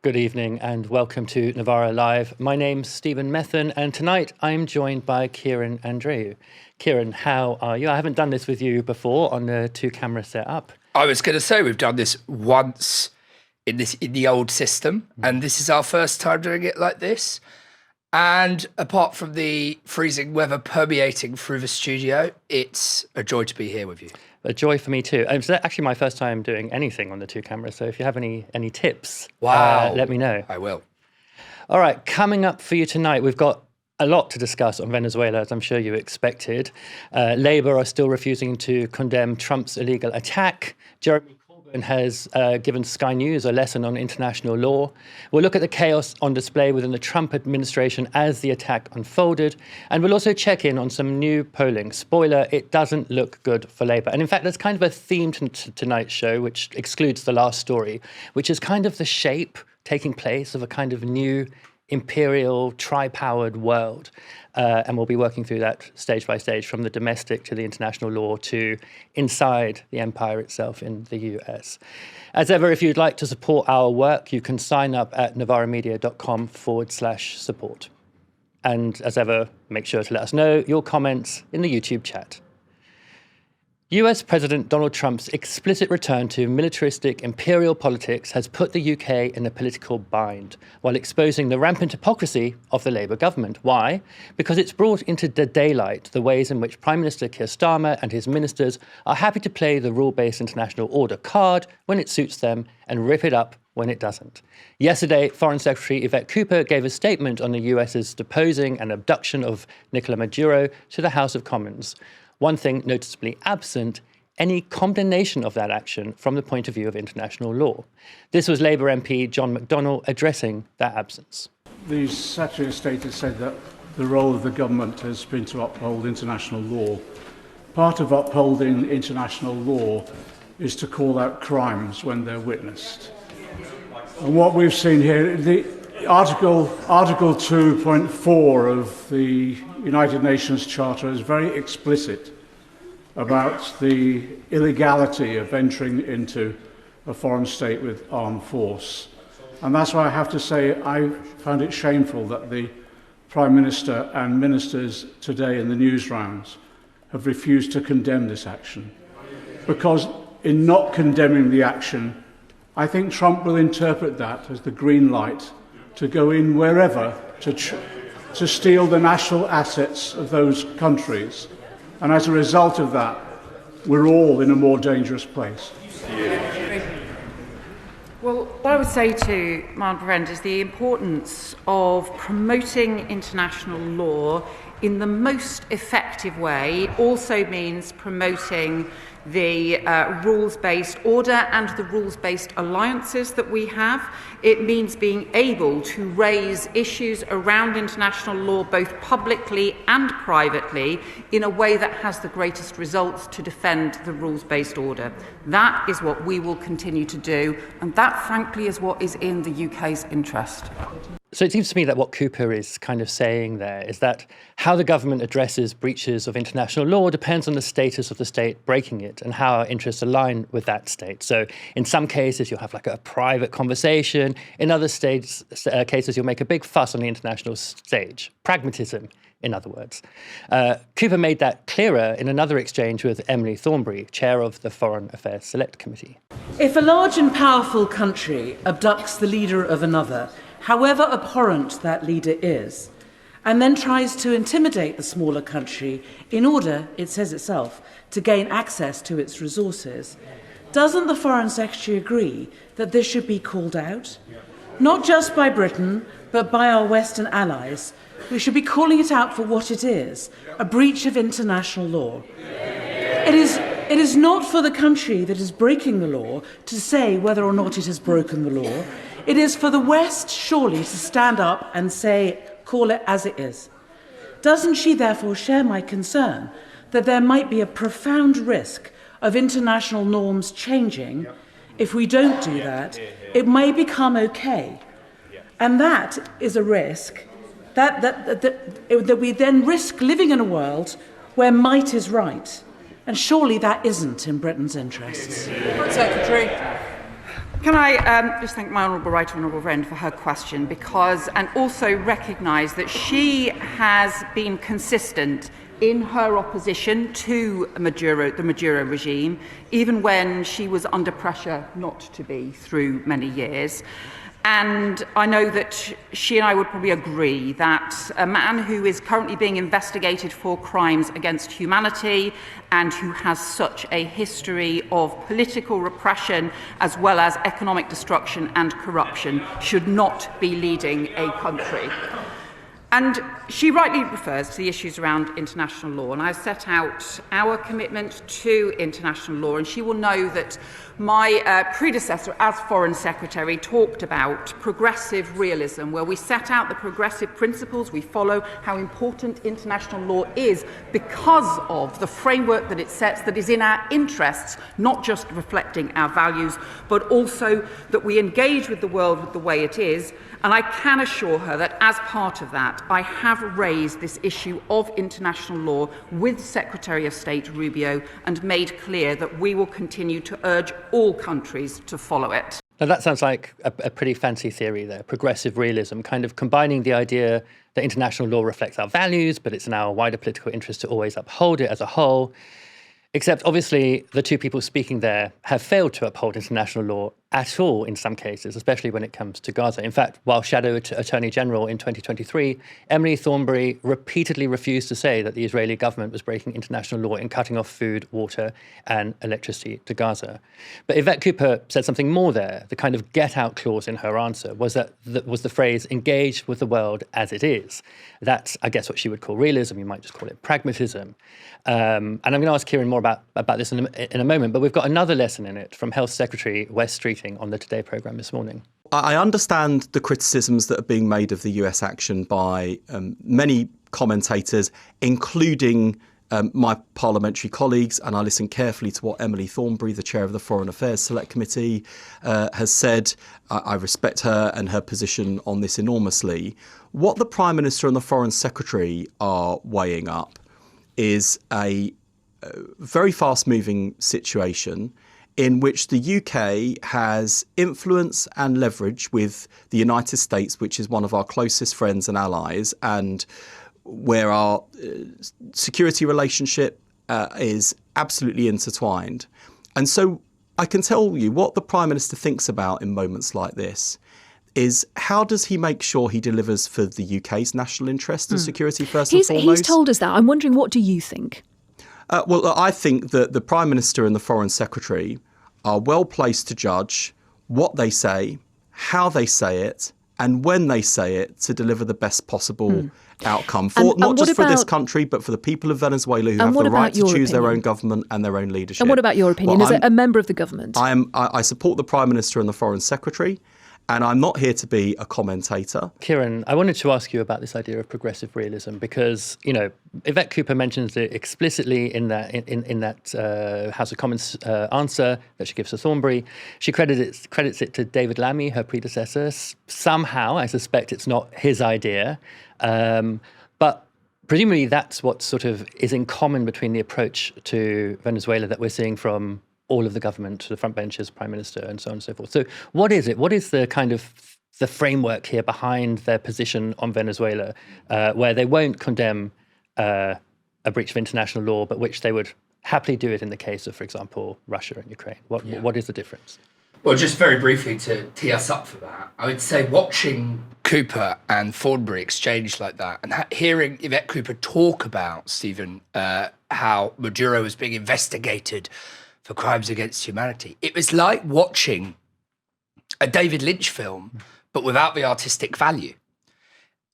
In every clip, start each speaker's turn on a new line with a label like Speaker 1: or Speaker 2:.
Speaker 1: Good evening and welcome to Novara Live. My name's Stephen Methven and tonight I'm joined by Kieran Andrieu. Kieran, how are you? I haven't done this with you before on the two-camera setup.
Speaker 2: I was going to say we've done this once in the old system, and this is our first time doing it like this. And apart from the freezing weather permeating through the studio, it's a joy to be here with you.
Speaker 1: A joy for me too. It's actually my first time doing anything on the two cameras, so if you have any tips, let me know.
Speaker 2: I will.
Speaker 1: All right, coming up for you tonight, we've got a lot to discuss on Venezuela, as I'm sure you expected. Labour are still refusing to condemn Trump's illegal attack. Jeremy Corbyn has given Sky News a lesson on international law. We'll look at the chaos on display within the Trump administration as the attack unfolded. And we'll also check in on some new polling. Spoiler, it doesn't look good for Labour. And in fact, there's kind of a theme to tonight's show, which excludes the last story, which is kind of the shape taking place of a kind of new imperial, tri-powered world. And we'll be working through that stage by stage, from the domestic to the international law to inside the empire itself in the US. As ever, if you'd like to support our work, you can sign up at novaramedia.com/support. And as ever, make sure to let us know your comments in the YouTube chat. US President Donald Trump's explicit return to militaristic imperial politics has put the UK in a political bind, while exposing the rampant hypocrisy of the Labour government. Why? Because it's brought into the daylight the ways in which Prime Minister Keir Starmer and his ministers are happy to play the rule-based international order card when it suits them and rip it up when it doesn't. Yesterday, Foreign Secretary Yvette Cooper gave a statement on the US's deposing and abduction of Nicolas Maduro to the House of Commons. One thing noticeably absent, any condemnation of that action from the point of view of international law. This was Labour MP John McDonnell addressing that absence.
Speaker 3: The Secretary of State has said that the role of the government has been to uphold international law. Part of upholding international law is to call out crimes when they're witnessed. And what we've seen here, the Article 2.4 of the United Nations Charter is very explicit about the illegality of entering into a foreign state with armed force. And that's why I have to say I found it shameful that the Prime Minister and ministers today in the news rounds have refused to condemn this action. Because in not condemning the action, I think Trump will interpret that as the green light to go in wherever to steal the national assets of those countries. And as a result of that, we're all in a more dangerous place.
Speaker 4: Well, what I would say to my friend is the importance of promoting international law in the most effective way also means promoting the rules-based order and the rules-based alliances that we have. It means being able to raise issues around international law both publicly and privately in a way that has the greatest results to defend the rules-based order. That is what we will continue to do, and that, frankly, is what is in the UK's interest.
Speaker 1: So it seems to me that what Cooper is kind of saying there is that how the government addresses breaches of international law depends on the status of the state breaking it and how our interests align with that state. So in some cases, you'll have like a private conversation. In other cases, you'll make a big fuss on the international stage. Pragmatism, in other words. Cooper made that clearer in another exchange with Emily Thornberry, chair of the Foreign Affairs Select Committee.
Speaker 5: If a large and powerful country abducts the leader of another, however abhorrent that leader is, and then tries to intimidate the smaller country in order, it says itself, to gain access to its resources, doesn't the Foreign Secretary agree that this should be called out? Not just by Britain, but by our Western allies. We should be calling it out for what it is, a breach of international law. It is not for the country that is breaking the law to say whether or not it has broken the law. It is for the West, surely, to stand up and say, call it as it is. Doesn't she therefore share my concern that there might be a profound risk of international norms changing? If we don't do that, it may become okay. And that is a risk that we then risk living in a world where might is right. And surely that isn't in Britain's interests.
Speaker 4: Secretary. Can I just thank my honourable right honourable friend for her question, and also recognise that she has been consistent in her opposition to the Maduro regime, even when she was under pressure not to be through many years. And I know that she and I would probably agree that a man who is currently being investigated for crimes against humanity and who has such a history of political repression as well as economic destruction and corruption should not be leading a country. And she rightly refers to the issues around international law, and I've set out our commitment to international law, and she will know that my predecessor as Foreign Secretary talked about progressive realism, where we set out the progressive principles we follow, how important international law is because of the framework that it sets that is in our interests, not just reflecting our values, but also that we engage with the world with the way it is. And I can assure her that as part of that, I have raised this issue of international law with Secretary of State Rubio and made clear that we will continue to urge all countries to follow it.
Speaker 1: Now, that sounds like a pretty fancy theory there, progressive realism, kind of combining the idea that international law reflects our values, but it's in our wider political interest to always uphold it as a whole. Except, obviously, the two people speaking there have failed to uphold international law at all in some cases, especially when it comes to Gaza. In fact, while Shadow Attorney General in 2023, Emily Thornberry repeatedly refused to say that the Israeli government was breaking international law in cutting off food, water and electricity to Gaza. But Yvette Cooper said something more there. The kind of get-out clause in her answer was the phrase, engage with the world as it is. That's, I guess, what she would call realism. You might just call it pragmatism. And I'm going to ask Kieran more about this in a moment, but we've got another lesson in it from Health Secretary Wes Streeting on the Today programme this morning.
Speaker 6: I understand the criticisms that are being made of the US action by many commentators, including my parliamentary colleagues, and I listen carefully to what Emily Thornberry, the chair of the Foreign Affairs Select Committee, has said. I respect her and her position on this enormously. What the Prime Minister and the Foreign Secretary are weighing up is a very fast-moving situation in which the UK has influence and leverage with the United States, which is one of our closest friends and allies, and where our security relationship is absolutely intertwined. And so I can tell you what the Prime Minister thinks about in moments like this is how does he make sure he delivers for the UK's national interest and security first and foremost?
Speaker 7: He's told us that. I'm wondering, what do you think?
Speaker 6: Well, I think that the Prime Minister and the Foreign Secretary are well placed to judge what they say, how they say it, and when they say it to deliver the best possible outcome for not just for this country, but for the people of Venezuela who have the right to choose their own government and their own leadership.
Speaker 7: And what about your opinion? As a member of the government?
Speaker 6: I support the Prime Minister and the Foreign Secretary. And I'm not here to be a commentator.
Speaker 1: Kieran, I wanted to ask you about this idea of progressive realism because, you know, Yvette Cooper mentions it explicitly in that House of Commons answer that she gives to Thornberry. She credits it to David Lammy, her predecessor. Somehow, I suspect it's not his idea. But presumably that's what sort of is in common between the approach to Venezuela that we're seeing from all of the government, the front benches, Prime Minister, and so on and so forth. So what is it? What is the kind of the framework here behind their position on Venezuela, where they won't condemn a breach of international law, but which they would happily do it in the case of, for example, Russia and Ukraine? What is the difference?
Speaker 2: Well, just very briefly to tee us up for that, I would say watching Cooper and Thornberry exchange like that and hearing Yvette Cooper talk about, Stephen, how Maduro was being investigated for crimes against humanity. It was like watching a David Lynch film, but without the artistic value.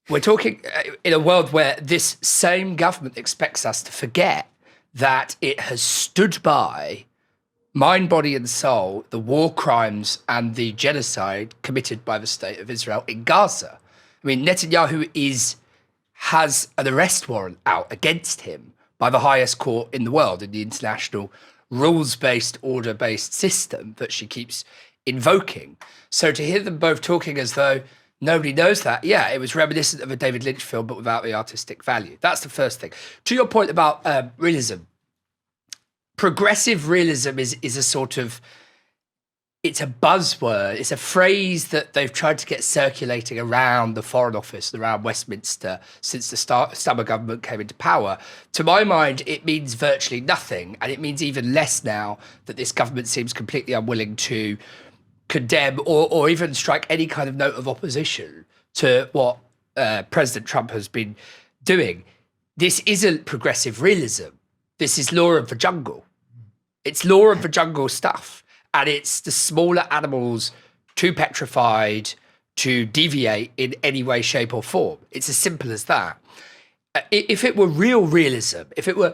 Speaker 2: We're talking in a world where this same government expects us to forget that it has stood by, mind, body and soul, the war crimes and the genocide committed by the state of Israel in Gaza. I mean, Netanyahu has an arrest warrant out against him by the highest court in the world, in the international rules-based, order-based system that she keeps invoking. So to hear them both talking as though nobody knows that, yeah, it was reminiscent of a David Lynch film, but without the artistic value. That's the first thing. To your point about realism, progressive realism is a sort of it's a buzzword. It's a phrase that they've tried to get circulating around the Foreign Office, around Westminster, since the Starmer government came into power. To my mind, it means virtually nothing. And it means even less now that this government seems completely unwilling to condemn or even strike any kind of note of opposition to what President Trump has been doing. This isn't progressive realism. This is law of the jungle. It's law of the jungle stuff. And it's the smaller animals too petrified to deviate in any way, shape or form. It's as simple as that. If it were real realism, if it were,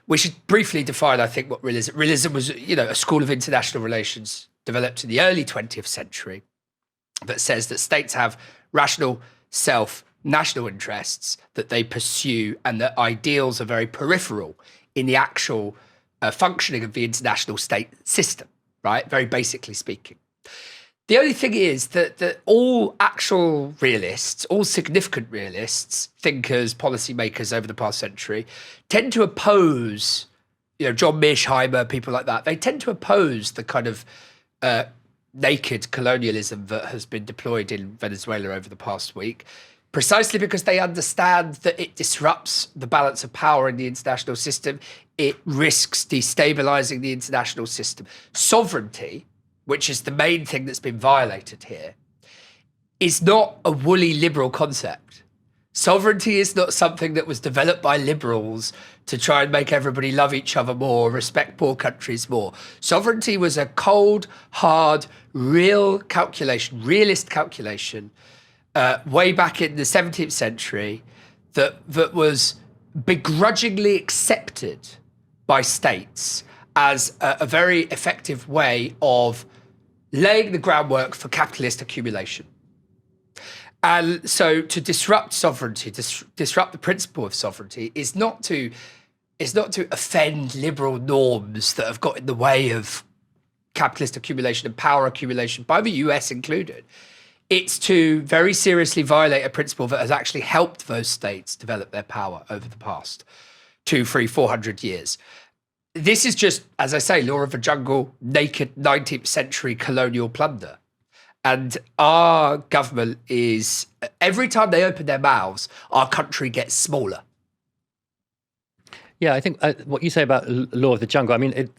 Speaker 2: we should briefly define, I think, what realism. Realism was, a school of international relations developed in the early 20th century that says that states have rational national interests that they pursue and that ideals are very peripheral in the actual functioning of the international state system. Right, very basically speaking. The only thing is that all actual realists, all significant realists, thinkers, policymakers over the past century, tend to oppose, John Mearsheimer, people like that, they tend to oppose the kind of naked colonialism that has been deployed in Venezuela over the past week, precisely because they understand that it disrupts the balance of power in the international system. It risks destabilizing the international system. Sovereignty, which is the main thing that's been violated here, is not a woolly liberal concept. Sovereignty is not something that was developed by liberals to try and make everybody love each other more, respect poor countries more. Sovereignty was a cold, hard, realist calculation way back in the 17th century that was begrudgingly accepted by states as a very effective way of laying the groundwork for capitalist accumulation. And so to disrupt sovereignty, disrupt the principle of sovereignty is not to offend liberal norms that have got in the way of capitalist accumulation and power accumulation, by the US included. It's to very seriously violate a principle that has actually helped those states develop their power over the past 200, 300, 400 years. This is just, as I say, law of the jungle, naked 19th century colonial plunder. And our government is, every time they open their mouths, our country gets smaller.
Speaker 1: Yeah, I think what you say about law of the jungle, I mean,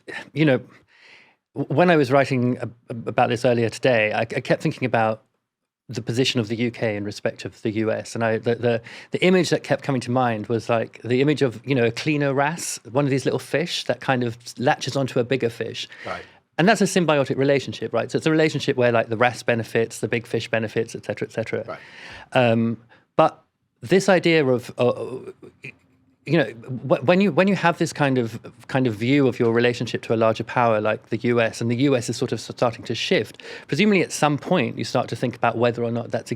Speaker 1: when I was writing about this earlier today, I kept thinking about the position of the UK in respect of the US, and the image that kept coming to mind was like the image of a cleaner wrasse, one of these little fish that kind of latches onto a bigger fish,
Speaker 2: right?
Speaker 1: And that's a symbiotic relationship, right? So it's a relationship where like the wrasse benefits, the big fish benefits, et cetera, et cetera.
Speaker 2: Right.
Speaker 1: But this idea of when you have this kind of view of your relationship to a larger power like the US, and the US is sort of starting to shift, presumably at some point you start to think about whether or not that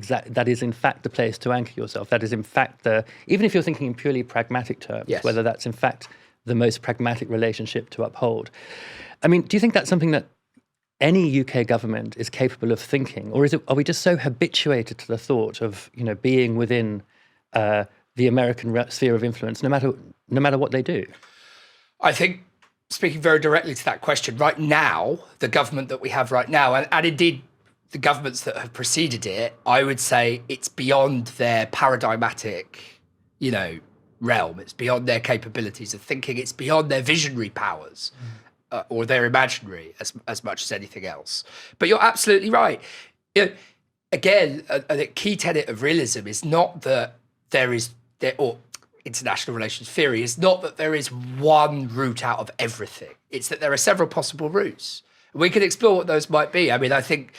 Speaker 1: is in fact the place to anchor yourself. That is in fact even if you're thinking in purely pragmatic terms,
Speaker 2: yes,
Speaker 1: whether that's in fact the most pragmatic relationship to uphold. I mean, do you think that's something that any UK government is capable of thinking, or are we just so habituated to the thought of being within the American sphere of influence, no matter what they do?
Speaker 2: I think, speaking very directly to that question, right now, the government that we have right now, and indeed the governments that have preceded it, I would say it's beyond their paradigmatic, realm. It's beyond their capabilities of thinking. It's beyond their visionary powers, or their imaginary, as much as anything else. But you're absolutely right. Again, a key tenet of realism is not that or international relations theory is not that there is one route out of everything. It's that there are several possible routes. We can explore what those might be. I mean, I think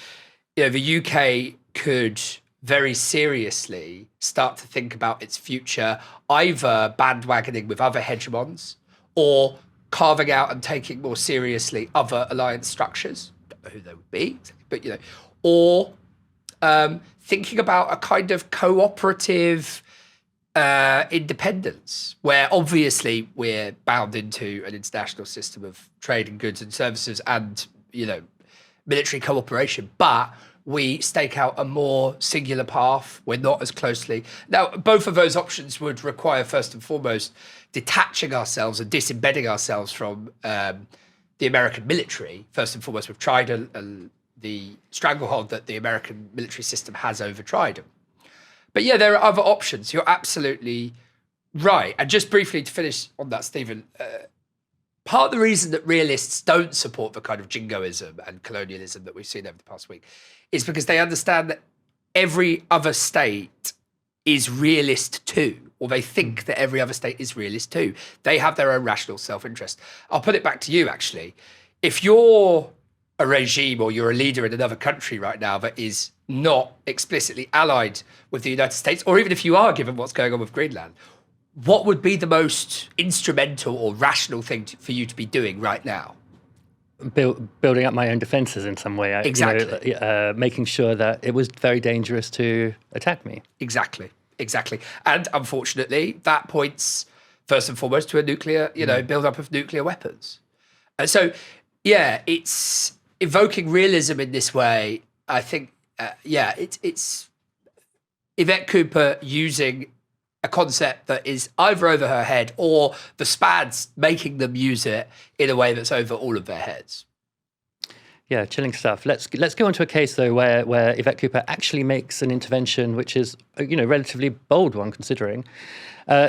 Speaker 2: the UK could very seriously start to think about its future, either bandwagoning with other hegemons or carving out and taking more seriously other alliance structures. Don't know who they would be, but or thinking about a kind of cooperative independence, where obviously we're bound into an international system of trade in goods and services and, military cooperation, but we stake out a more singular path. We're not as closely. Now, both of those options would require, first and foremost, detaching ourselves and disembedding ourselves from the American military. First and foremost, we've tried stranglehold that the American military system has over Trident. But yeah, there are other options. You're absolutely right. And just briefly to finish on that, Stephen, part of the reason that realists don't support the kind of jingoism and colonialism that we've seen over the past week is because they understand that every other state is realist too, or they think that every other state is realist too. They have their own rational self-interest. I'll put it back to you, actually. If you're a regime or you're a leader in another country right now that is not explicitly allied with the United States, or even if you are, given what's going on with Greenland, what would be the most instrumental or rational thing for you to be doing right now?
Speaker 1: Building up my own defences in some way.
Speaker 2: Exactly.
Speaker 1: Making sure that it was very dangerous to attack me.
Speaker 2: Exactly. And unfortunately, that points first and foremost to a nuclear, build-up of nuclear weapons. And so, yeah, it's evoking realism in this way. I think, it's Yvette Cooper using a concept that is either over her head or the SPADs making them use it in a way that's over all of their heads.
Speaker 1: Yeah, chilling stuff. Let's go on to a case, though, where Yvette Cooper actually makes an intervention, which is a relatively bold one, considering.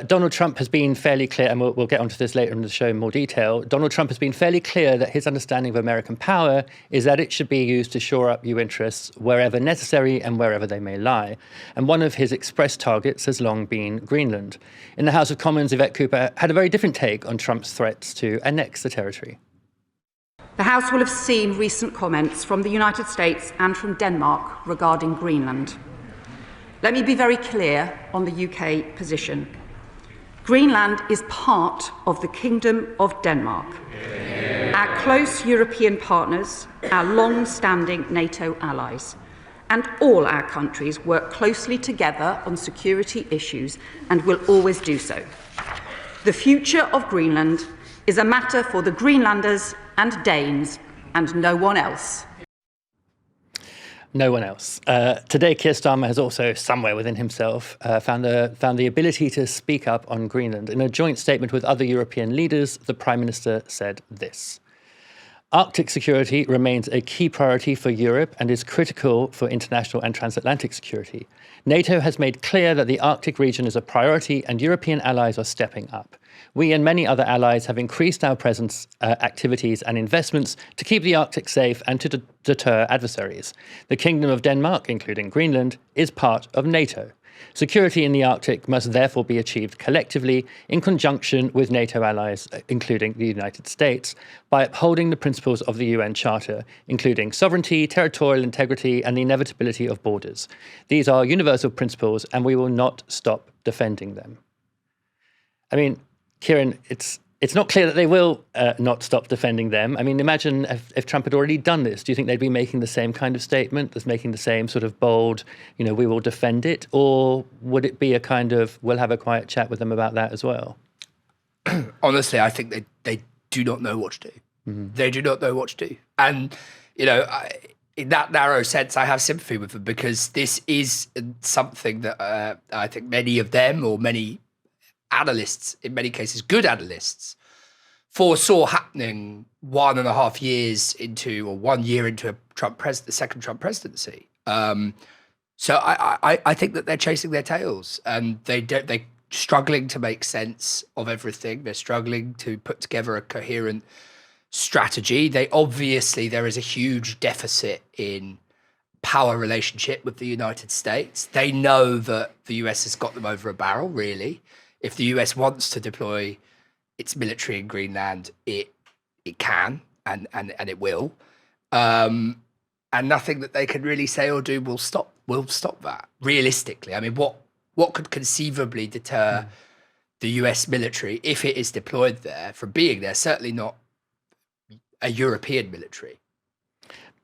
Speaker 1: Donald Trump has been fairly clear, and we'll get onto this later in the show in more detail. Donald Trump has been fairly clear that his understanding of American power is that it should be used to shore up U interests wherever necessary and wherever they may lie. And one of his expressed targets has long been Greenland. In the House of Commons, Yvette Cooper had a very different take on Trump's threats to annex the territory.
Speaker 8: The House will have seen recent comments from the United States and from Denmark regarding Greenland. Let me be very clear on the UK position. Greenland is part of the Kingdom of Denmark. Our close European partners, our long-standing NATO allies, and all our countries work closely together on security issues and will always do so. The future of Greenland is a matter for the Greenlanders and Danes and no one else.
Speaker 1: No one else. Today, Keir Starmer has also, somewhere within himself, found the ability to speak up on Greenland. In a joint statement with other European leaders, the Prime Minister said this: Arctic security remains a key priority for Europe and is critical for international and transatlantic security. NATO has made clear that the Arctic region is a priority and European allies are stepping up. We and many other allies have increased our presence, activities and investments to keep the Arctic safe and to deter adversaries. The Kingdom of Denmark, including Greenland, is part of NATO. Security in the Arctic must therefore be achieved collectively in conjunction with NATO allies, including the United States, by upholding the principles of the UN Charter, including sovereignty, territorial integrity, and the inevitability of borders. These are universal principles, and we will not stop defending them. I mean, Kieran, it's not clear that they will not stop defending them. I mean, imagine if Trump had already done this. Do you think they'd be making the same kind of statement, that's making the same sort of bold, we will defend it? Or would it be a kind of, we'll have a quiet chat with them about that as well?
Speaker 2: Honestly, I think they do not know what to do. Mm-hmm. They do not know what to do. And, in that narrow sense, I have sympathy with them because this is something that I think many of them, or many analysts, in many cases good analysts, foresaw happening 1.5 years into, or 1 year into the second Trump presidency. So I think that they're chasing their tails, and they're struggling to make sense of everything. They're struggling to put together a coherent strategy. There is a huge deficit in power relationship with the United States. They know that the US has got them over a barrel, really. If the US wants to deploy its military in Greenland, it can and it will. And nothing that they can really say or do will stop that, realistically. I mean, what could conceivably deter the US military, if it is deployed there, from being there? Certainly not a European military.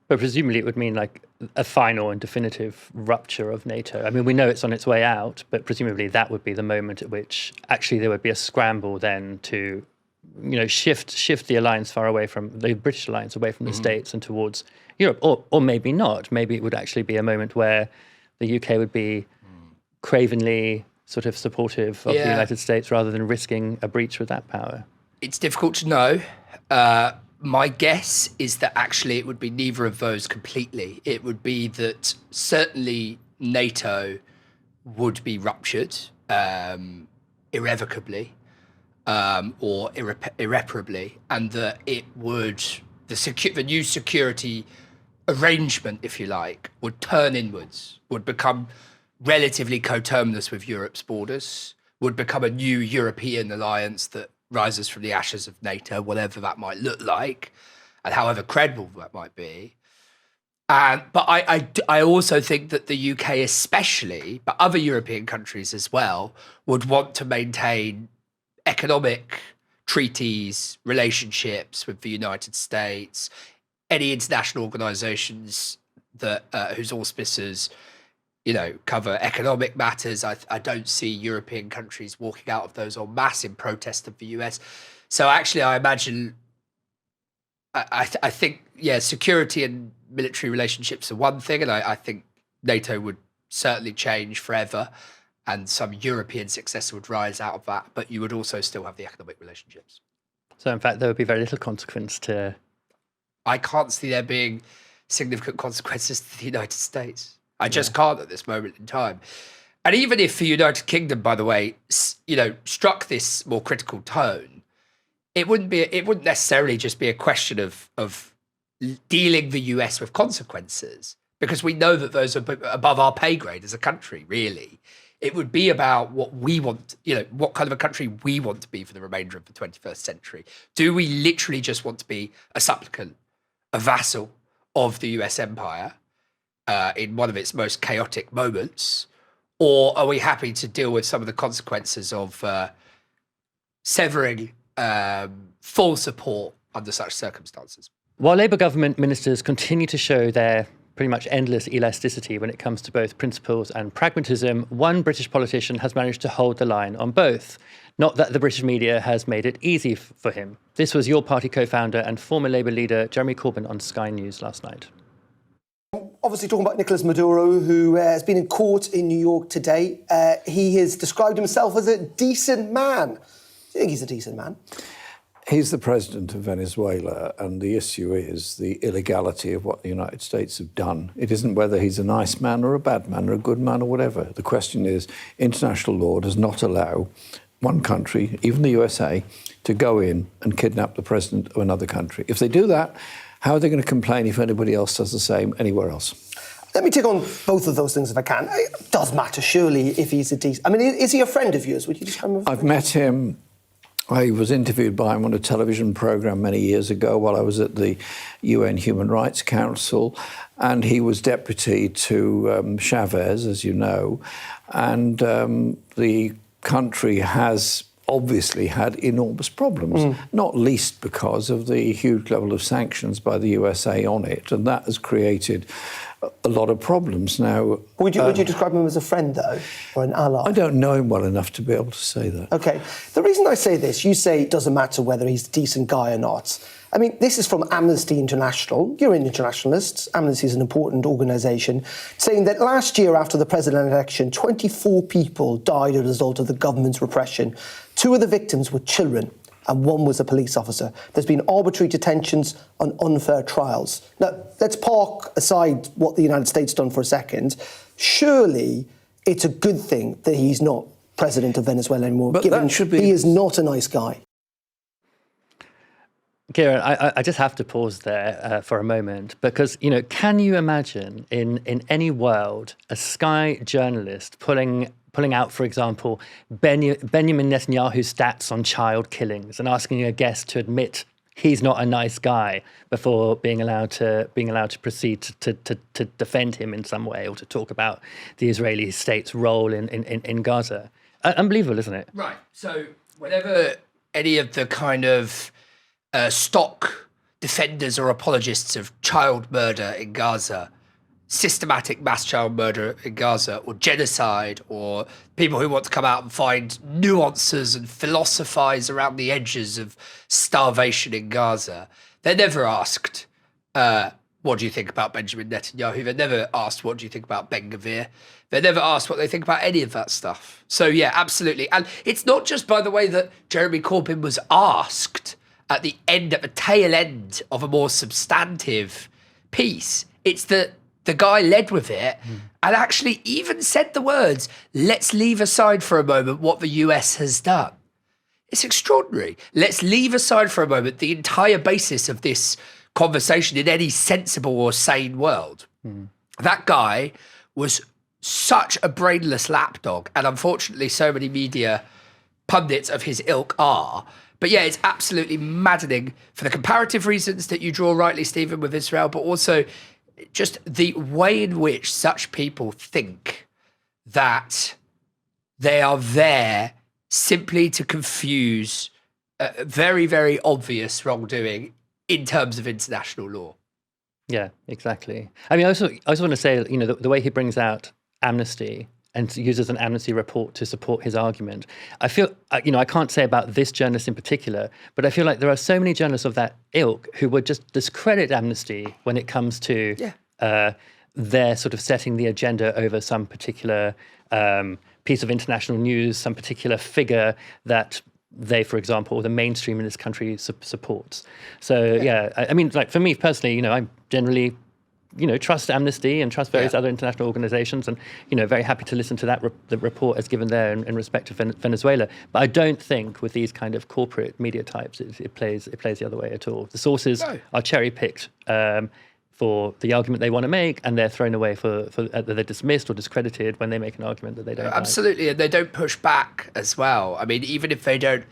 Speaker 1: But presumably it would mean like a final and definitive rupture of NATO. I mean, we know it's on its way out, but presumably that would be the moment at which actually there would be a scramble then to, shift the alliance far away from the British alliance, away from the States and towards Europe, or maybe not. Maybe it would actually be a moment where the UK would be cravenly sort of supportive of the United States rather than risking a breach with that power.
Speaker 2: It's difficult to know. my guess is that actually it would be neither of those completely. It would be that certainly NATO would be ruptured irrevocably or irreparably, and that it would the new security arrangement, if you like, would turn inwards, would become relatively coterminous with Europe's borders, would become a new European alliance that rises from the ashes of NATO, whatever that might look like, and however credible that might be. But I also think that the UK especially, but other European countries as well, would want to maintain economic treaties, relationships with the United States, any international organisations that whose auspices, cover economic matters. I don't see European countries walking out of those en masse in protest of the US. So actually, I imagine, I think, security and military relationships are one thing, and I think NATO would certainly change forever, and some European successor would rise out of that, but you would also still have the economic relationships.
Speaker 1: So in fact, there would be very little consequence to...
Speaker 2: I can't see there being significant consequences to the United States. I just can't at this moment in time. And even if the United Kingdom, by the way, struck this more critical tone, it wouldn't necessarily just be a question of dealing the US with consequences, because we know that those are above our pay grade as a country, really. It would be about what we want, what kind of a country we want to be for the remainder of the 21st century. Do we literally just want to be a supplicant, a vassal of the US empire in one of its most chaotic moments? Or are we happy to deal with some of the consequences of severing full support under such circumstances?
Speaker 1: While Labour government ministers continue to show their pretty much endless elasticity when it comes to both principles and pragmatism, one British politician has managed to hold the line on both. Not that the British media has made it easy for him. This was your party co-founder and former Labour leader Jeremy Corbyn on Sky News last night.
Speaker 9: Obviously talking about Nicolas Maduro, who has been in court in New York today. He has described himself as a decent man. Do you think he's a decent man?
Speaker 10: He's the president of Venezuela, and the issue is the illegality of what the United States have done. It isn't whether he's a nice man or a bad man or a good man or whatever. The question is, international law does not allow one country, even the USA, to go in and kidnap the president of another country. If they do that, how are they going to complain if anybody else does the same anywhere else?
Speaker 9: Let me take on both of those things if I can. It does matter, surely, if he's a decent... I mean, is he a friend of yours? Would you describe him as a friend?
Speaker 10: I've met him. I was interviewed by him on a television programme many years ago while I was at the UN Human Rights Council, and he was deputy to Chavez, as you know, and the country has obviously had enormous problems, not least because of the huge level of sanctions by the USA on it, and that has created a lot of problems. Now,
Speaker 9: would you describe him as a friend, though, or an ally?
Speaker 10: I don't know him well enough to be able to say that.
Speaker 9: OK. The reason I say this, you say it doesn't matter whether he's a decent guy or not. I mean, this is from Amnesty International. You're an internationalist. Amnesty is an important organisation, saying that last year after the presidential election, 24 people died as a result of the government's repression. 2 of the victims were children, and 1 was a police officer. There's been arbitrary detentions and unfair trials. Now, let's park aside what the United States done for a second. Surely it's a good thing that he's not president of Venezuela anymore,
Speaker 10: but
Speaker 9: given
Speaker 10: that should be...
Speaker 9: he is not a nice guy.
Speaker 1: Kieran, I just have to pause there for a moment because, can you imagine in any world a Sky journalist pulling out, for example, Benjamin Netanyahu's stats on child killings and asking a guest to admit he's not a nice guy before being allowed to proceed to defend him in some way or to talk about the Israeli state's role in Gaza? Unbelievable, isn't it?
Speaker 2: Right. So whenever any of the kind of stock defenders or apologists of child murder in Gaza, systematic mass child murder in Gaza, or genocide, or people who want to come out and find nuances and philosophize around the edges of starvation in Gaza, they're never asked, what do you think about Benjamin Netanyahu? They're never asked, what do you think about Ben Gvir? They're never asked what they think about any of that stuff. So, yeah, absolutely. And it's not just, by the way, that Jeremy Corbyn was asked at the tail end of a more substantive piece. It's that the guy led with it and actually even said the words, let's leave aside for a moment what the US has done. It's extraordinary. Let's leave aside for a moment the entire basis of this conversation in any sensible or sane world. That guy was such a brainless lapdog, and unfortunately so many media pundits of his ilk are. But yeah, it's absolutely maddening for the comparative reasons that you draw rightly, Stephen, with Israel, but also just the way in which such people think that they are there simply to confuse very, very obvious wrongdoing in terms of international law.
Speaker 1: Yeah, exactly. I mean, I also want to say, you know, the way he brings out amnesty and uses an amnesty report to support his argument. I feel, you know, I can't say about this journalist in particular, but I feel like there are so many journalists of that ilk who would just discredit amnesty when it comes to their sort of setting the agenda over some particular piece of international news, some particular figure that they, for example, or the mainstream in this country supports. So, yeah, I mean, like for me personally, you know, I generally, you know, trust Amnesty and trust various other international organizations, and, you know, very happy to listen to that the report as given there in respect to Venezuela. But I don't think with these kind of corporate media types, it plays the other way at all. The sources are cherry-picked for the argument they want to make, and they're thrown away for they're dismissed or discredited when they make an argument that they don't
Speaker 2: Absolutely, and they don't push back as well. I mean, even if they don't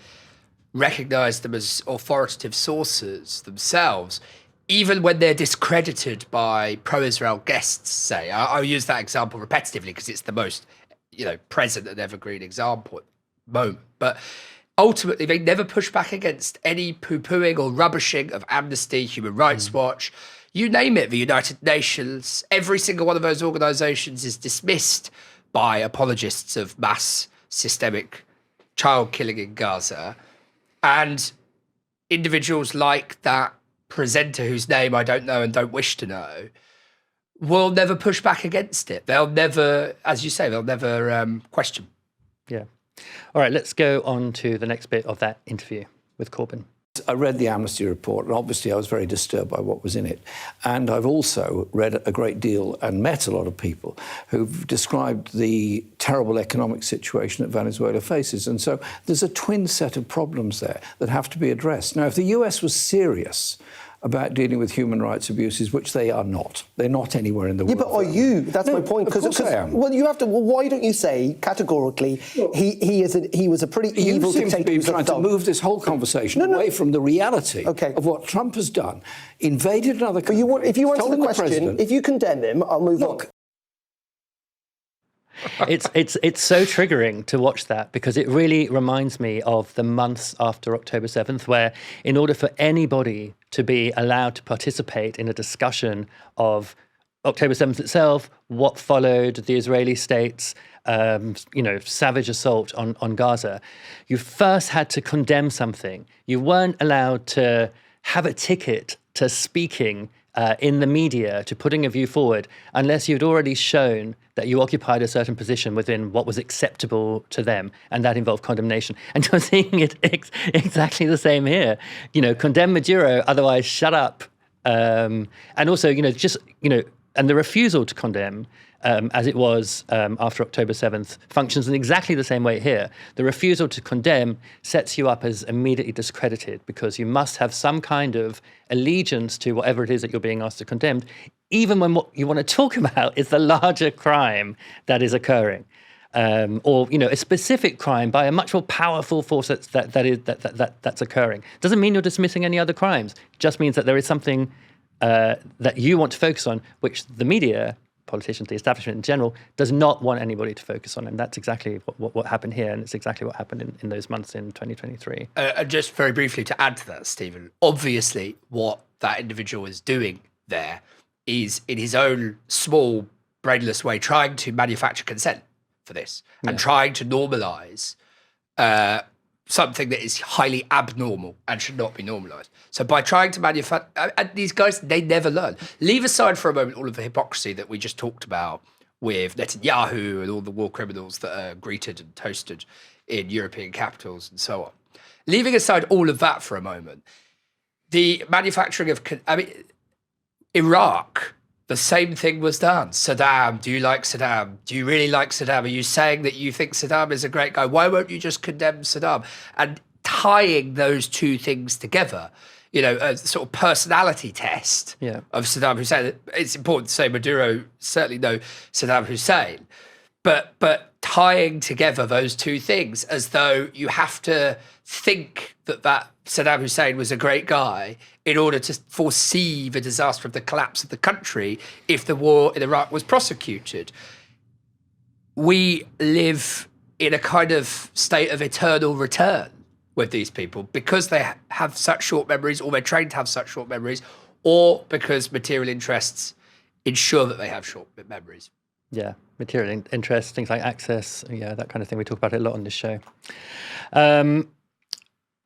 Speaker 2: recognise them as authoritative sources themselves, even when they're discredited by pro-Israel guests, say, I'll use that example repetitively because it's the most, you know, present and evergreen example at the moment. But ultimately, they never push back against any poo-pooing or rubbishing of Amnesty, Human Rights Watch, you name it, the United Nations. Every single one of those organisations is dismissed by apologists of mass systemic child killing in Gaza. And individuals like that presenter, whose name I don't know and don't wish to know, will never push back against it. They'll never, as you say, they'll never question.
Speaker 1: Yeah. All right, let's go on to the next bit of that interview with Corbyn.
Speaker 10: I read the Amnesty report, and obviously I was very disturbed by what was in it. And I've also read a great deal and met a lot of people who've described the terrible economic situation that Venezuela faces. And so there's a twin set of problems there that have to be addressed. Now, if the US was serious about dealing with human rights abuses, which they are not. They're not anywhere in the world.
Speaker 9: Yeah, but are you? That's my point.
Speaker 10: Of course I am.
Speaker 9: Well, you have to. Well, why don't you say categorically he was a pretty evil dictator?
Speaker 10: You seem to be trying to move this whole conversation away from the reality of what Trump has done. Invaded another country.
Speaker 9: But if you answer the question, if you condemn him, I'll move on.
Speaker 1: It's so triggering to watch that, because it really reminds me of the months after October 7th, where in order for anybody to be allowed to participate in a discussion of October 7th itself, what followed, the Israeli state's savage assault on Gaza, you first had to condemn something. You weren't allowed to have a ticket to speaking in the media, to putting a view forward, unless you'd already shown that you occupied a certain position within what was acceptable to them, and that involved condemnation. And you're seeing it exactly the same here. You know, condemn Maduro, otherwise shut up. And also, and the refusal to condemn, as it was after October 7th, functions in exactly the same way here. The refusal to condemn sets you up as immediately discredited, because you must have some kind of allegiance to whatever it is that you're being asked to condemn, even when what you want to talk about is the larger crime that is occurring. Or a specific crime by a much more powerful force that's occurring. Doesn't mean you're dismissing any other crimes. It just means that there is something that you want to focus on, which the media, politicians, the establishment in general, does not want anybody to focus on. And that's exactly what happened here, and it's exactly what happened in those months in 2023.
Speaker 2: Just very briefly to add to that, Stephen, obviously what that individual is doing there is, in his own small, brainless way, trying to manufacture consent for this and trying to normalise something that is highly abnormal and should not be normalised. So by trying to manufacture, and these guys, they never learn. Leave aside for a moment all of the hypocrisy that we just talked about with Netanyahu and all the war criminals that are greeted and toasted in European capitals and so on. Leaving aside all of that for a moment, the manufacturing of, Iraq, the same thing was done. Saddam, do you like Saddam? Do you really like Saddam? Are you saying that you think Saddam is a great guy? Why won't you just condemn Saddam? And tying those two things together, a sort of personality test of Saddam Hussein. It's important to say Maduro certainly no Saddam Hussein, but tying together those two things as though you have to think that Saddam Hussein was a great guy in order to foresee the disaster of the collapse of the country if the war in Iraq was prosecuted. We live in a kind of state of eternal return with these people because they have such short memories, or they're trained to have such short memories, or because material interests ensure that they have short memories.
Speaker 1: Yeah, material interests, things like access, that kind of thing. We talk about it a lot on this show.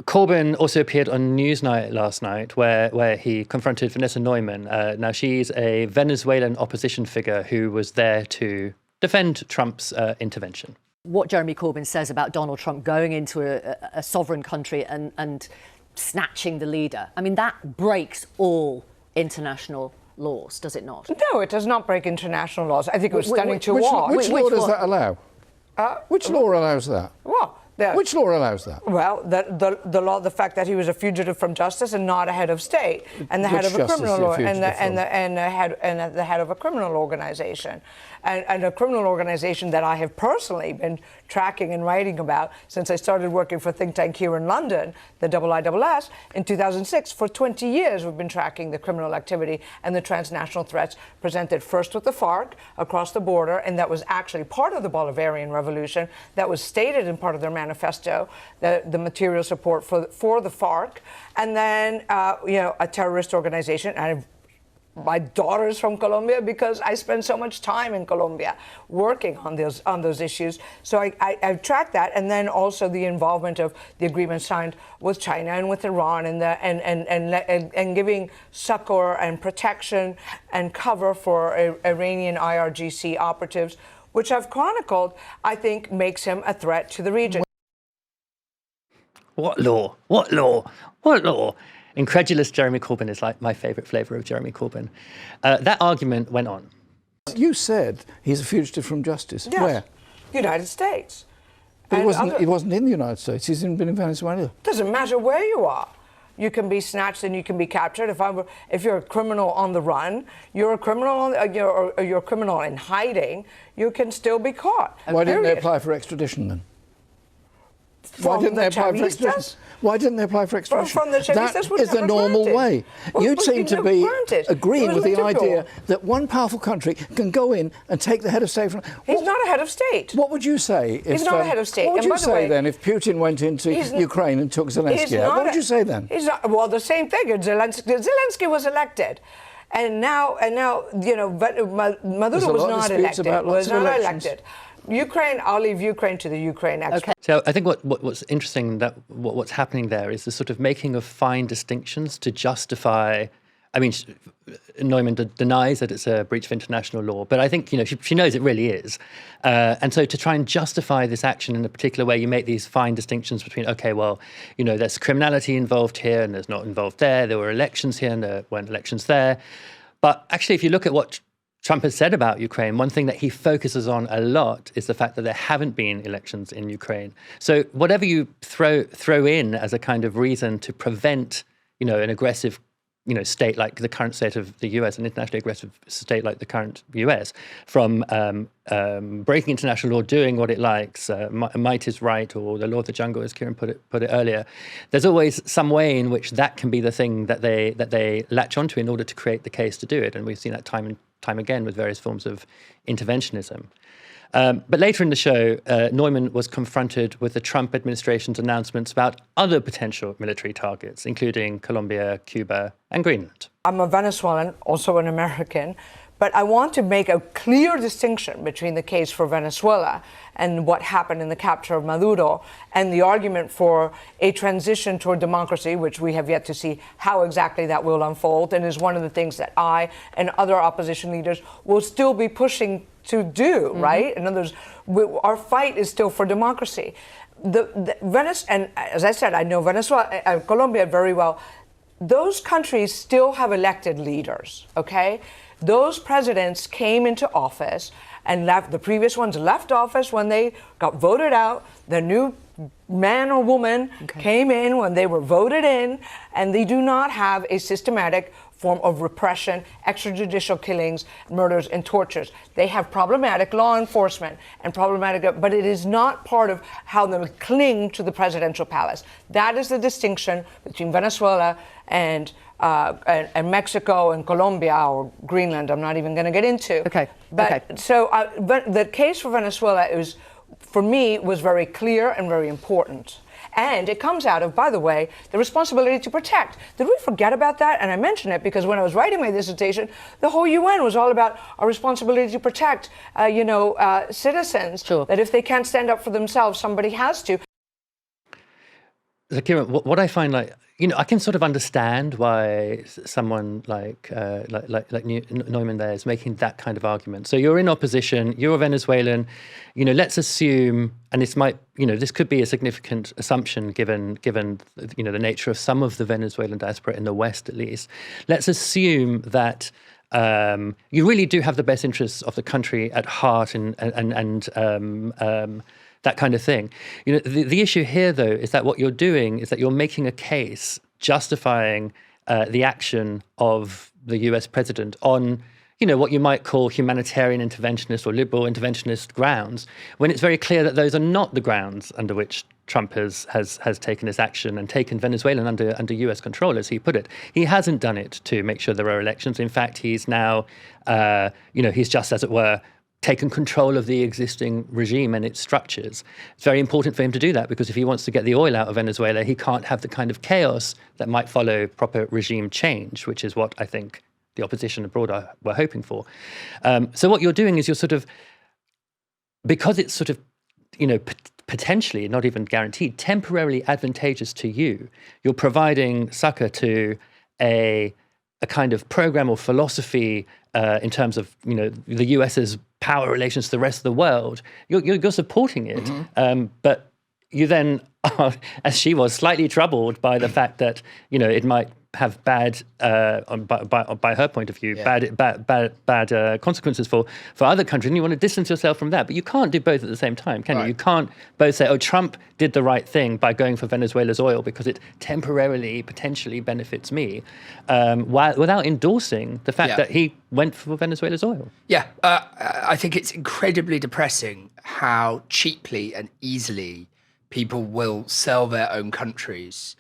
Speaker 1: Corbyn also appeared on Newsnight last night where he confronted Vanessa Neumann. Now, she's a Venezuelan opposition figure who was there to defend Trump's intervention.
Speaker 11: What Jeremy Corbyn says about Donald Trump going into a sovereign country and snatching the leader, that breaks all international laws, does it not?
Speaker 12: No, it does not break international laws. I think it was stunning to watch.
Speaker 10: Which law does that allow? Which law allows that?
Speaker 12: Well,
Speaker 10: which law allows that?
Speaker 12: Well, the law, the fact that he was a fugitive from justice and not a head of state, and the head of a criminal law, and the head of a criminal organization, and a criminal organization that I have personally been tracking and writing about since I started working for think tank here in London, the IISS, in 2006. For 20 years, we've been tracking the criminal activity and the transnational threats presented first with the FARC across the border, and that was actually part of the Bolivarian Revolution. That was stated in part of their manifesto, the material support for the FARC, and then a terrorist organization. And my daughter's from Colombia because I spend so much time in Colombia working on those issues. So I tracked that, and then also the involvement of the agreement signed with China and with Iran, and giving succor and protection and cover for Iranian IRGC operatives, which I've chronicled, I think makes him a threat to the region.
Speaker 1: What law? What law? What law? Incredulous Jeremy Corbyn is like my favourite flavour of Jeremy Corbyn. That argument went on.
Speaker 10: You said he's a fugitive from justice.
Speaker 12: Yes.
Speaker 10: Where?
Speaker 12: United States.
Speaker 10: But he wasn't in the United States. He's been in Venezuela.
Speaker 12: Doesn't matter where you are. You can be snatched and you can be captured. If you're a criminal on the run, you're a criminal you're a criminal in hiding, you can still be caught.
Speaker 10: Why didn't they apply for extradition then? Why didn't they apply for extradition? Why didn't they apply for extradition?
Speaker 12: From the Chavistas
Speaker 10: that is the normal way. You seem to be agreeing with the idea that one powerful country can go in and take the head of state from...
Speaker 12: He's not a head of state.
Speaker 10: What would you say if...
Speaker 12: He's not a head of state.
Speaker 10: What would you say then if Putin went into Ukraine and took Zelensky out? What would you say then?
Speaker 12: He's not, well, the same thing. Zelensky was elected. And now, Maduro was not elected. Ukraine, I'll leave Ukraine to the Ukraine experts.
Speaker 1: Okay. So I think what's interesting, what's happening there is the sort of making of fine distinctions to justify. I mean, Neumann denies that it's a breach of international law, but I think she knows it really is. And so to try and justify this action in a particular way, you make these fine distinctions between, okay, well, there's criminality involved here and there's not involved there. There were elections here and there weren't elections there. But actually, if you look at what Trump has said about Ukraine, one thing that he focuses on a lot is the fact that there haven't been elections in Ukraine. So whatever you throw in as a kind of reason to prevent, an aggressive, state like the current state of the US, an internationally aggressive state like the current US, from breaking international law, doing what it likes, might is right, or the law of the jungle, as Kieran put it earlier. There's always some way in which that can be the thing that they latch onto in order to create the case to do it, and we've seen that time and time again with various forms of interventionism. But later in the show, Neumann was confronted with the Trump administration's announcements about other potential military targets, including Colombia, Cuba, and Greenland.
Speaker 12: I'm a Venezuelan, also an American, but I want to make a clear distinction between the case for Venezuela and what happened in the capture of Maduro and the argument for a transition toward democracy, which we have yet to see how exactly that will unfold, and is one of the things that I and other opposition leaders will still be pushing to do, right? In other words, our fight is still for democracy. And as I said, I know Venezuela, Colombia very well. those countries still have elected leaders, okay? Those presidents came into office and left, the previous ones left office when they got voted out. The new man or woman came in when they were voted in, and they do not have a systematic form of repression, extrajudicial killings, murders, and tortures. They have problematic law enforcement and problematic, but it is not part of how they cling to the presidential palace. That is the distinction between Venezuela and Mexico and Colombia or Greenland. I'm not even going to get into. So the case for Venezuela is, for me, was very clear and very important. And it comes out of, by the way, the responsibility to protect. Did we forget about that? And I mention it because when I was writing my dissertation, the whole UN was all about our responsibility to protect, citizens. That if they can't stand up for themselves, somebody has to.
Speaker 1: So, Kieran, what I find, I can sort of understand why someone like Neumann there is making that kind of argument. So you're in opposition, you're a Venezuelan, let's assume, and this could be a significant assumption given the nature of some of the Venezuelan diaspora in the West, at least. Let's assume that you really do have the best interests of the country at heart and that kind of thing. The issue here, though, is that what you're doing is that you're making a case justifying the action of the US president on, what you might call humanitarian interventionist or liberal interventionist grounds, when it's very clear that those are not the grounds under which Trump has taken this action and taken Venezuela under US control, as he put it. He hasn't done it to make sure there are elections. In fact, he's now, he's just, as it were, taken control of the existing regime and its structures. It's very important for him to do that because if he wants to get the oil out of Venezuela, he can't have the kind of chaos that might follow proper regime change, which is what I think the opposition abroad were hoping for. So what you're doing is because it's sort of, potentially, not even guaranteed, temporarily advantageous to you, you're providing succor to a kind of program or philosophy in terms of, the US's power relations to the rest of the world. You're supporting it, but you then are, as she was, slightly troubled by the fact that it might have bad, by her point of view, bad consequences for other countries, and you want to distance yourself from that. But you can't do both at the same time, can you? You can't both say, oh, Trump did the right thing by going for Venezuela's oil because it temporarily, potentially benefits me, without endorsing the fact that he went for Venezuela's oil.
Speaker 2: I think it's incredibly depressing how cheaply and easily people will sell their own countries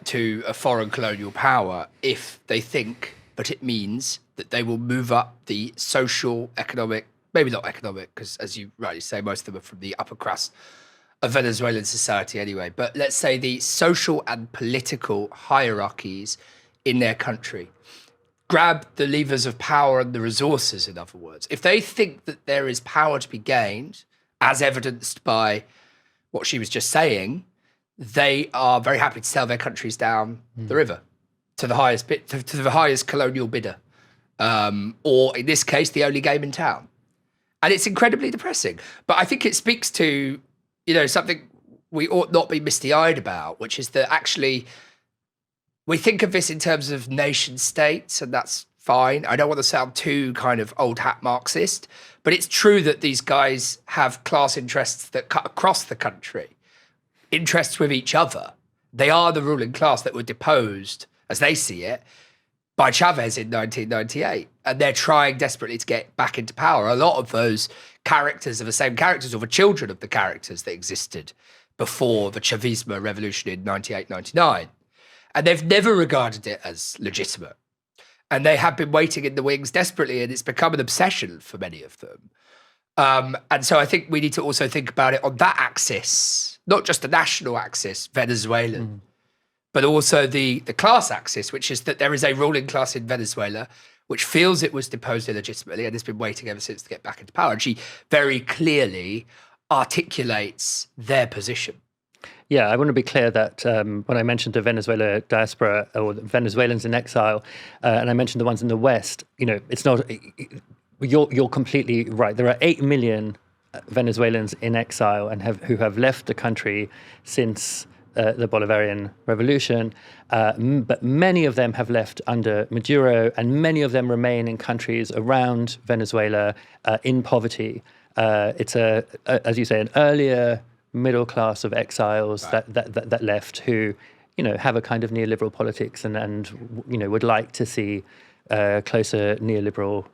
Speaker 2: to a foreign colonial power if they think that it means that they will move up the social, economic, maybe not economic, because as you rightly say, most of them are from the upper crust of Venezuelan society anyway, but let's say the social and political hierarchies in their country. Grab the levers of power and the resources, in other words. If they think that there is power to be gained, as evidenced by what she was just saying, they are very happy to sell their countries down the river to the highest colonial bidder, or in this case, the only game in town. And it's incredibly depressing. But I think it speaks to, something we ought not be misty-eyed about, which is that actually we think of this in terms of nation states, and that's fine. I don't want to sound too kind of old hat Marxist, but it's true that these guys have class interests that cut across the country. Interests with each other. They are the ruling class that were deposed, as they see it, by Chavez in 1998. And they're trying desperately to get back into power. A lot of those characters are the same characters or the children of the characters that existed before the Chavismo revolution in 98, 99. And they've never regarded it as legitimate. And they have been waiting in the wings desperately, and it's become an obsession for many of them. And so I think we need to also think about it on that axis, not just the national axis, Venezuelan, but also the class axis, which is that there is a ruling class in Venezuela which feels it was deposed illegitimately and has been waiting ever since to get back into power. And she very clearly articulates their position.
Speaker 1: Yeah, I want to be clear that when I mentioned the Venezuela diaspora or the Venezuelans in exile, and I mentioned the ones in the West, it's not... You're completely right. There are 8 million Venezuelans in exile and who have left the country since the Bolivarian Revolution, but many of them have left under Maduro, and many of them remain in countries around Venezuela in poverty. It's as you say, an earlier middle class of exiles that left who, have a kind of neoliberal politics and would like to see closer neoliberal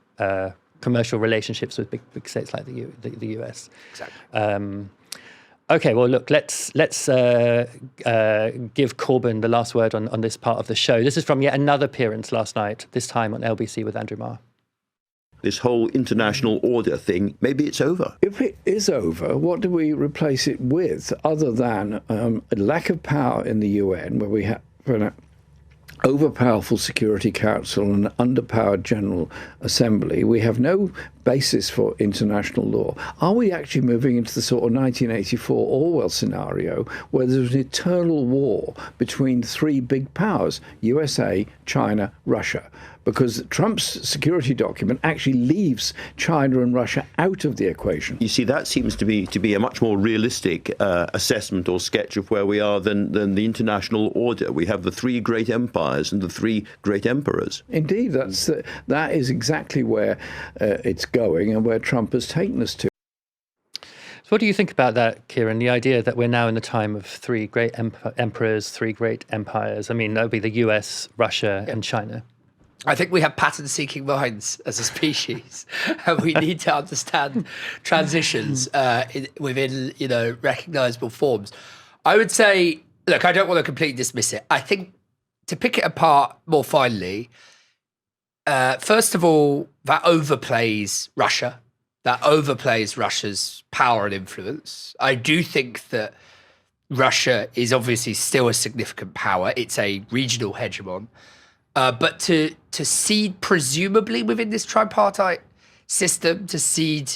Speaker 1: commercial relationships with big states like the US.
Speaker 2: Exactly.
Speaker 1: Okay, well, look, let's give Corbyn the last word on this part of the show. This is from yet another appearance last night, this time on LBC with Andrew Marr.
Speaker 13: This whole international order thing, maybe it's over.
Speaker 10: If it is over, what do we replace it with other than a lack of power in the UN, where we have an overpowerful Security Council and an underpowered General Assembly? We have no basis for international law. Are we actually moving into the sort of 1984 Orwell scenario where there's an eternal war between three big powers, USA, China, Russia? Because Trump's security document actually leaves China and Russia out of the equation.
Speaker 13: You see, that seems to be a much more realistic assessment or sketch of where we are than the international order. We have the three great empires and the three great emperors.
Speaker 10: Indeed, that is exactly where it's going and where Trump has taken us to.
Speaker 1: So what do you think about that, Kieran, the idea that we're now in the time of three great emperors, three great empires? I mean, that would be the US, Russia, and China.
Speaker 2: I think we have pattern-seeking minds as a species, and we need to understand transitions within, recognisable forms. I would say, look, I don't want to completely dismiss it. I think to pick it apart more finely, first of all, that overplays Russia. That overplays Russia's power and influence. I do think that Russia is obviously still a significant power. It's a regional hegemon. But to cede, presumably within this tripartite system, to cede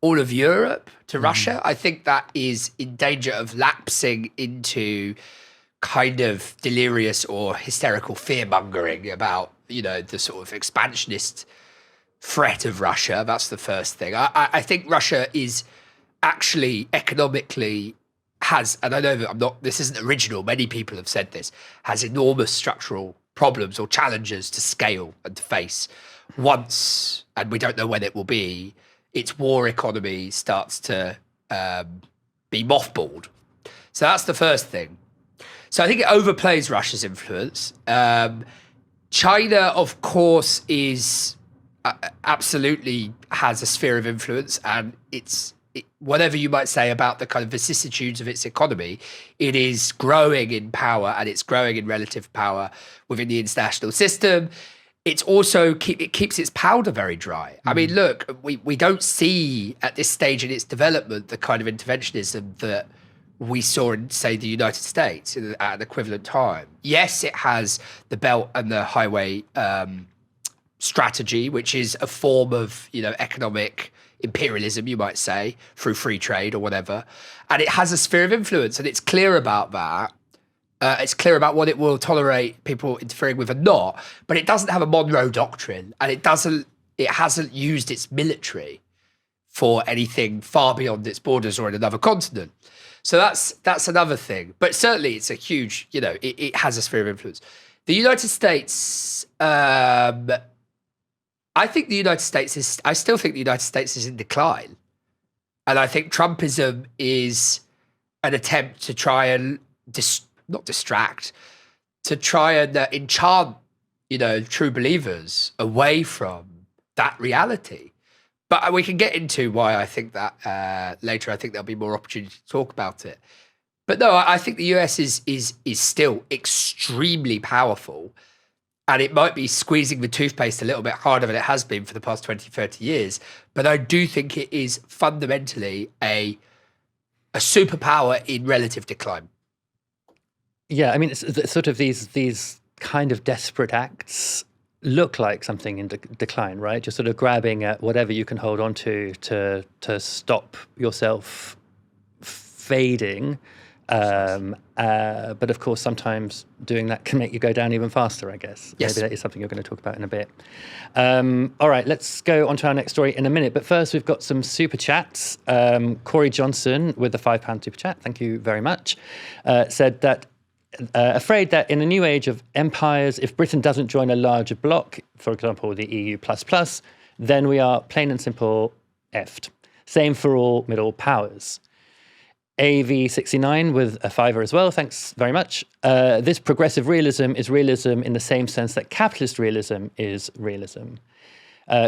Speaker 2: all of Europe to Russia, I think that is in danger of lapsing into kind of delirious or hysterical fear-mongering about, the sort of expansionist threat of Russia. That's the first thing. I think Russia is actually economically has, and I know that this isn't original, many people have said this, has enormous structural problems or challenges to scale and to face once, and we don't know when it will be, its war economy starts to be mothballed. So that's the first thing. So I think it overplays Russia's influence. China, of course, is absolutely has a sphere of influence, and whatever you might say about the kind of vicissitudes of its economy, it is growing in power and it's growing in relative power within the international system. It's also it keeps its powder very dry. I mean, look, we don't see at this stage in its development the kind of interventionism that we saw in, say, the United States at an equivalent time. Yes, it has the Belt and the Highway strategy, which is a form of, economic imperialism, you might say, through free trade or whatever. And it has a sphere of influence, and it's clear about that. It's clear about what it will tolerate people interfering with and not, but it doesn't have a Monroe doctrine, and it hasn't used its military for anything far beyond its borders or in another continent. So that's another thing. But certainly it's a huge, it has a sphere of influence. The United States, I still think the United States is in decline. And I think Trumpism is an attempt to try and not distract, to try and enchant, true believers away from that reality. But we can get into why I think that later. I think there'll be more opportunity to talk about it. But no, I think the US is still extremely powerful. And it might be squeezing the toothpaste a little bit harder than it has been for the past 20, 30 years. But I do think it is fundamentally a superpower in relative decline.
Speaker 1: Yeah, I mean, it's sort of these kind of desperate acts look like something in decline, right? Just sort of grabbing at whatever you can hold on to stop yourself fading. But of course, sometimes doing that can make you go down even faster, I guess.
Speaker 2: Yes.
Speaker 1: Maybe that is something you're going to talk about in a bit. All right, let's go on to our next story in a minute. But first, we've got some super chats. Corey Johnson with the £5 super chat, thank you very much, said that afraid that in a new age of empires, if Britain doesn't join a larger bloc, for example, the EU++, then we are plain and simple effed. Same for all middle powers. AV69 with a fiver as well, thanks very much. This progressive realism is realism in the same sense that capitalist realism is realism.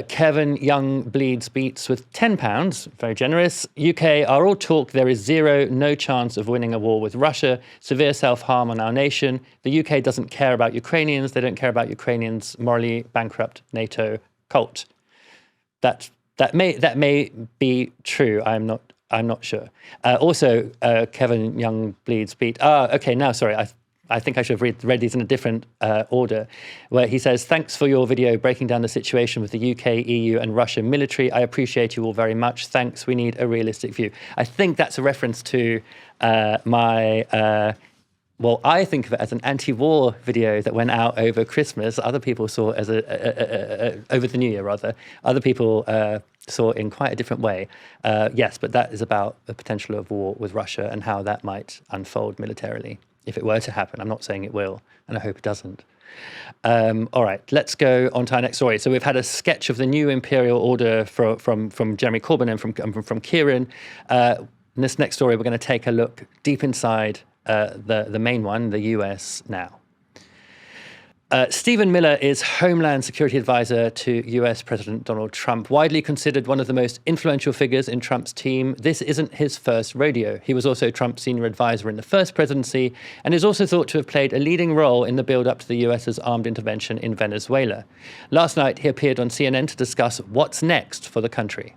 Speaker 1: Kevin Young bleeds beats with £10, very generous. UK are all talk, there is no chance of winning a war with Russia, severe self-harm on our nation. The UK doesn't care about Ukrainians, they don't care about Ukrainians, morally bankrupt NATO cult. That may be true, I'm not sure. Also, Kevin Young bleeds beat. Okay, now, sorry, I think I should have read these in a different order, where he says, thanks for your video breaking down the situation with the UK, EU and Russian military. I appreciate you all very much. Thanks. We need a realistic view. I think that's a reference to well, I think of it as an anti-war video that went out over Christmas. Other people saw it as over the New Year, rather. Other people saw it in quite a different way. Yes, but that is about the potential of war with Russia and how that might unfold militarily if it were to happen. I'm not saying it will, and I hope it doesn't. All right, let's go on to our next story. So we've had a sketch of the new imperial order from Jeremy Corbyn and from Kieran. In this next story, we're going to take a look deep inside the main one, the US now. Stephen Miller is Homeland Security Advisor to US President Donald Trump, widely considered one of the most influential figures in Trump's team. This isn't his first rodeo. He was also Trump's senior advisor in the first presidency and is also thought to have played a leading role in the build-up to the US's armed intervention in Venezuela. Last night, he appeared on CNN to discuss what's next for the country.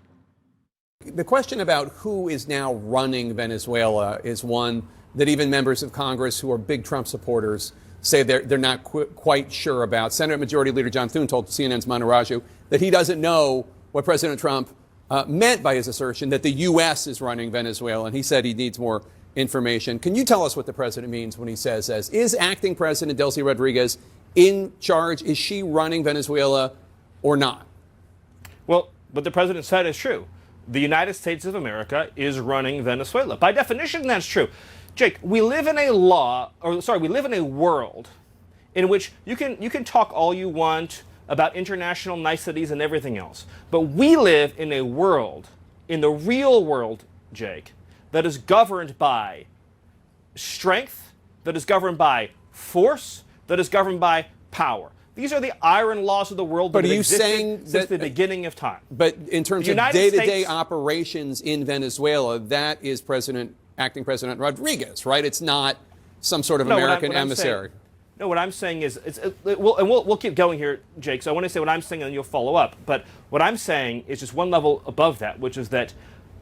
Speaker 14: The question about who is now running Venezuela is one that even members of Congress who are big Trump supporters say they're not quite sure about. Senate Majority Leader John Thune told CNN's Manu Raju that he doesn't know what President Trump meant by his assertion that the U.S. is running Venezuela, and he said he needs more information. Can you tell us what the president means when he says, is acting President Delcy Rodriguez in charge? Is she running Venezuela or not?
Speaker 15: Well, what the president said is true. The United States of America is running Venezuela. By definition, that's true. Jake, we live in a world in which you can talk all you want about international niceties and everything else. But we live in a world, in the real world, Jake, that is governed by strength, that is governed by force, that is governed by power. These are the iron laws of the world that have existed since the beginning of time.
Speaker 14: But in terms of day-to-day operations in Venezuela, that is acting President Rodriguez, right? It's not some sort of American emissary.
Speaker 15: What I'm saying is, we'll keep going here, Jake. So I want to say what I'm saying, and then you'll follow up. But what I'm saying is just one level above that, which is that,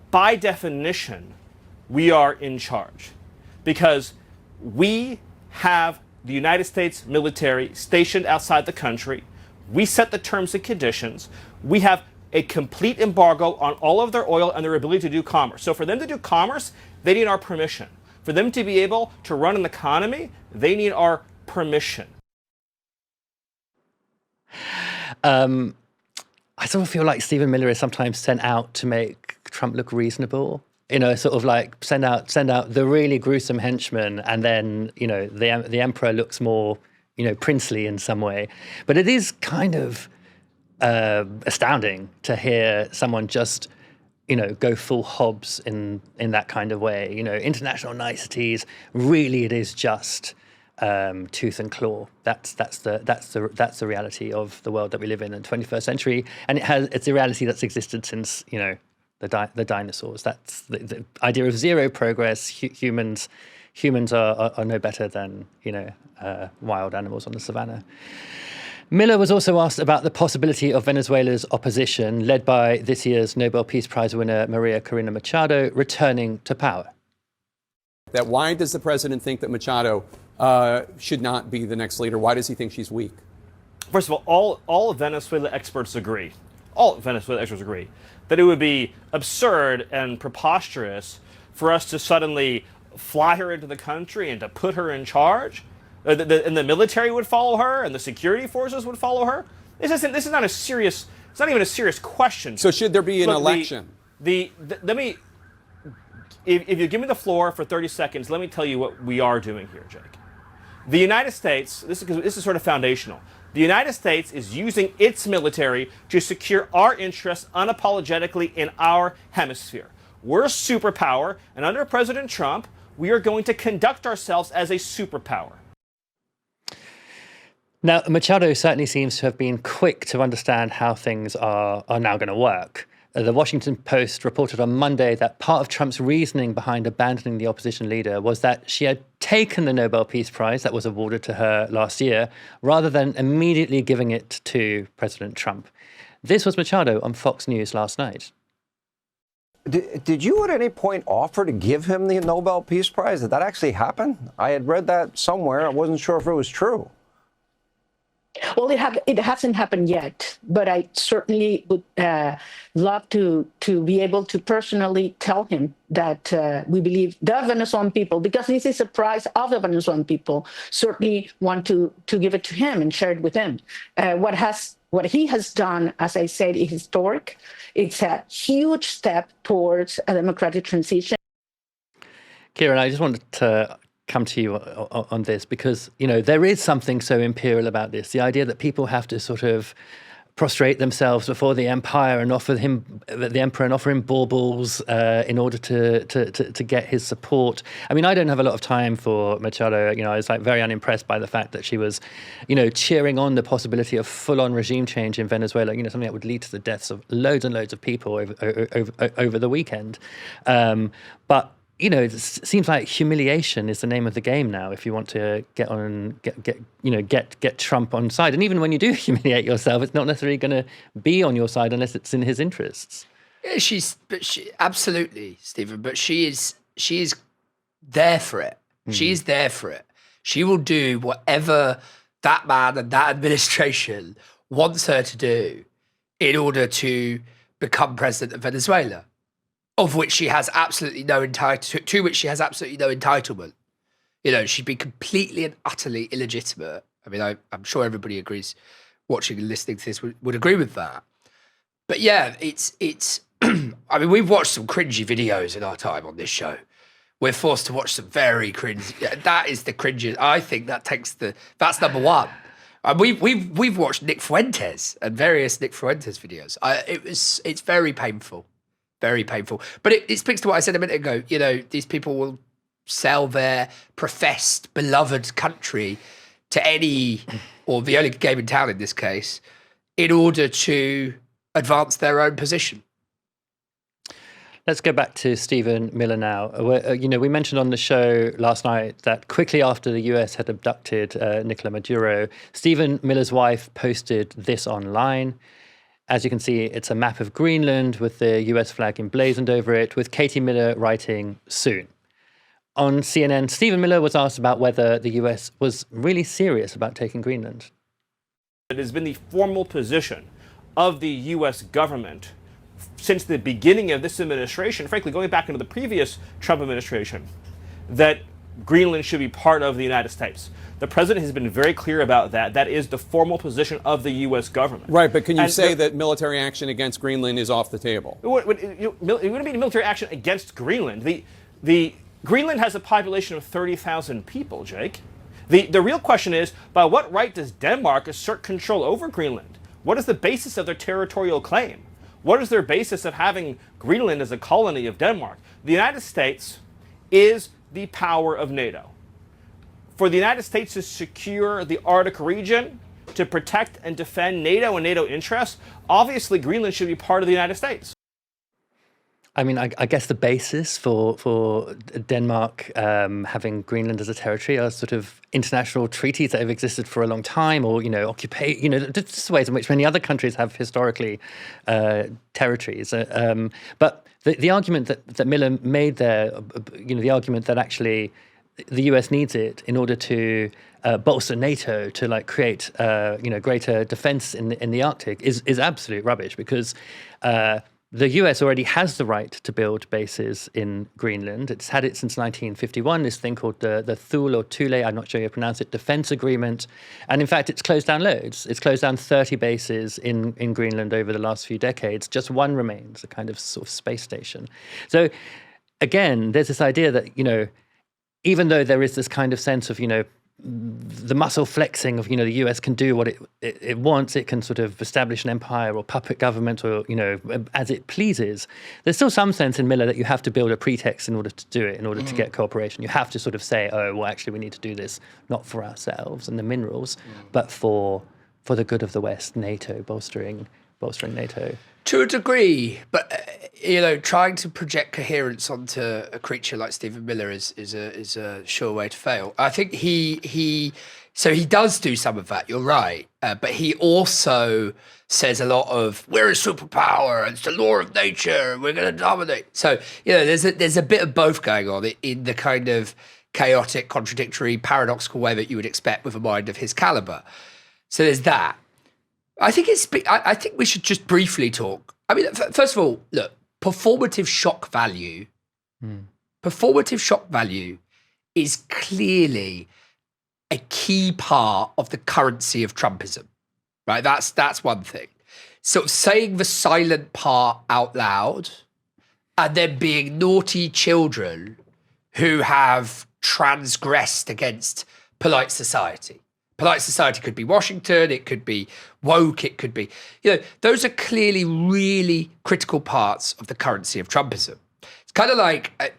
Speaker 15: by definition, we are in charge, because we have the United States military stationed outside the country. We set the terms and conditions. We have a complete embargo on all of their oil and their ability to do commerce. So for them to do commerce, they need our permission. For them to be able to run an economy, they need our permission.
Speaker 1: I sort of feel like Stephen Miller is sometimes sent out to make Trump look reasonable. You know, sort of like send out the really gruesome henchman, and then, you know, the emperor looks more, you know, princely in some way. But it is kind of astounding to hear someone just, you know, go full Hobbes in that kind of way. You know, international niceties. Really, it is just tooth and claw. That's the reality of the world that we live in the 21st century, and it's a reality that's existed since, you know, the dinosaurs. That's the idea of zero progress. Humans are no better than, you know, wild animals on the savannah. Miller was also asked about the possibility of Venezuela's opposition, led by this year's Nobel Peace Prize winner Maria Corina Machado, returning to power.
Speaker 14: Why does the president think that Machado should not be the next leader? Why does he think she's weak?
Speaker 15: First of all Venezuela experts agree. All Venezuela experts agree that it would be absurd and preposterous for us to suddenly fly her into the country and to put her in charge, and the military would follow her, and the security forces would follow her. This is not a serious. It's not even a serious question.
Speaker 14: So should there be an election?
Speaker 15: Let me. If you give me the floor for 30 seconds, let me tell you what we are doing here, Jake. The United States. This is sort of foundational. The United States is using its military to secure our interests unapologetically in our hemisphere. We're a superpower, and under President Trump, we are going to conduct ourselves as a superpower.
Speaker 1: Now, Machado certainly seems to have been quick to understand how things are now going to work. The Washington Post reported on Monday that part of Trump's reasoning behind abandoning the opposition leader was that she had taken the Nobel Peace Prize that was awarded to her last year, rather than immediately giving it to President Trump. This was Machado on Fox News last night.
Speaker 16: Did you at any point offer to give him the Nobel Peace Prize? Did that actually happen? I had read that somewhere. I wasn't sure if it was true.
Speaker 17: Well, it hasn't happened yet, but I certainly would love to be able to personally tell him that we believe the Venezuelan people, because this is a prize of the Venezuelan people, certainly want to give it to him and share it with him. What he has done, as I said, is historic. It's a huge step towards a democratic transition.
Speaker 1: Kieran, I just wanted to come to you on this because, there is something so imperial about this. The idea that people have to sort of prostrate themselves before the empire and offer him baubles in order to get his support. I mean, I don't have a lot of time for Machado. I was very unimpressed by the fact that she was, cheering on the possibility of full-on regime change in Venezuela. Something that would lead to the deaths of loads and loads of people over the weekend. But it seems like humiliation is the name of the game now. If you want to get Trump on side, and even when you do humiliate yourself, it's not necessarily going to be on your side unless it's in his interests.
Speaker 2: Yeah, absolutely, Stephen. But she is there for it. She is there for it. She will do whatever that man and that administration wants her to do in order to become president of Venezuela, of which she has absolutely no entitlement. She'd be completely and utterly illegitimate. I mean, I'm sure everybody agrees, watching and listening to this would agree with that. But yeah, it's. I mean, we've watched some cringy videos in our time on this show. We're forced to watch some very cringe. That is the cringiest. I think that's number one. And we've watched Nick Fuentes and various Nick Fuentes videos. It's very painful. Very painful. But it speaks to what I said a minute ago. These people will sell their professed, beloved country to any, or the only game in town in this case, in order to advance their own position.
Speaker 1: Let's go back to Stephen Miller now. We mentioned on the show last night that quickly after the US had abducted Nicolas Maduro, Stephen Miller's wife posted this online. As you can see, it's a map of Greenland with the US flag emblazoned over it, with Katie Miller writing, "Soon." On CNN, Stephen Miller was asked about whether the US was really serious about taking Greenland.
Speaker 15: It has been the formal position of the US government since the beginning of this administration, frankly, going back into the previous Trump administration, that Greenland should be part of the United States. The president has been very clear about that. That is the formal position of the U.S. government.
Speaker 14: Right, but can you say that military action against Greenland is off the table?
Speaker 15: It wouldn't be military action against Greenland. The Greenland has a population of 30,000 people, Jake. The real question is, by what right does Denmark assert control over Greenland? What is the basis of their territorial claim? What is their basis of having Greenland as a colony of Denmark? The United States is the power of NATO. For the United States to secure the Arctic region, to protect and defend NATO and NATO interests, obviously Greenland should be part of the United States.
Speaker 1: I mean, I guess the basis for Denmark having Greenland as a territory are sort of international treaties that have existed for a long time, or just ways in which many other countries have historically territories. But the argument that Miller made there, the argument that actually the US needs it in order to bolster NATO, to create greater defense in the Arctic is absolute rubbish, because The US already has the right to build bases in Greenland. It's had it since 1951, this thing called the Thule or Thule, I'm not sure you pronounce it, defense agreement. And in fact, it's closed down loads. It's closed down 30 bases in Greenland over the last few decades. Just one remains, a kind of sort of space station. So again, there's this idea that, even though there is this kind of sense of, the muscle flexing of, the US can do what it wants. It can sort of establish an empire or puppet government or, as it pleases. There's still some sense in Miller that you have to build a pretext in order to do it, in order to get cooperation. You have to sort of say, oh, well, actually, we need to do this not for ourselves and the minerals, but for the good of the West, NATO, bolstering NATO.
Speaker 2: To a degree, but trying to project coherence onto a creature like Stephen Miller is a sure way to fail. I think he does do some of that. You're right, but he also says a lot of we're a superpower, and it's the law of nature, and we're going to dominate. So there's a bit of both going on in the kind of chaotic, contradictory, paradoxical way that you would expect with a mind of his caliber. So there's that. I think we should just briefly talk. I mean, first of all, look, performative shock value. Performative shock value is clearly a key part of the currency of Trumpism, right? That's one thing. So saying the silent part out loud and then being naughty children who have transgressed against polite society. Polite society could be Washington, it could be woke, it could be, those are clearly really critical parts of the currency of Trumpism. It's kind of like,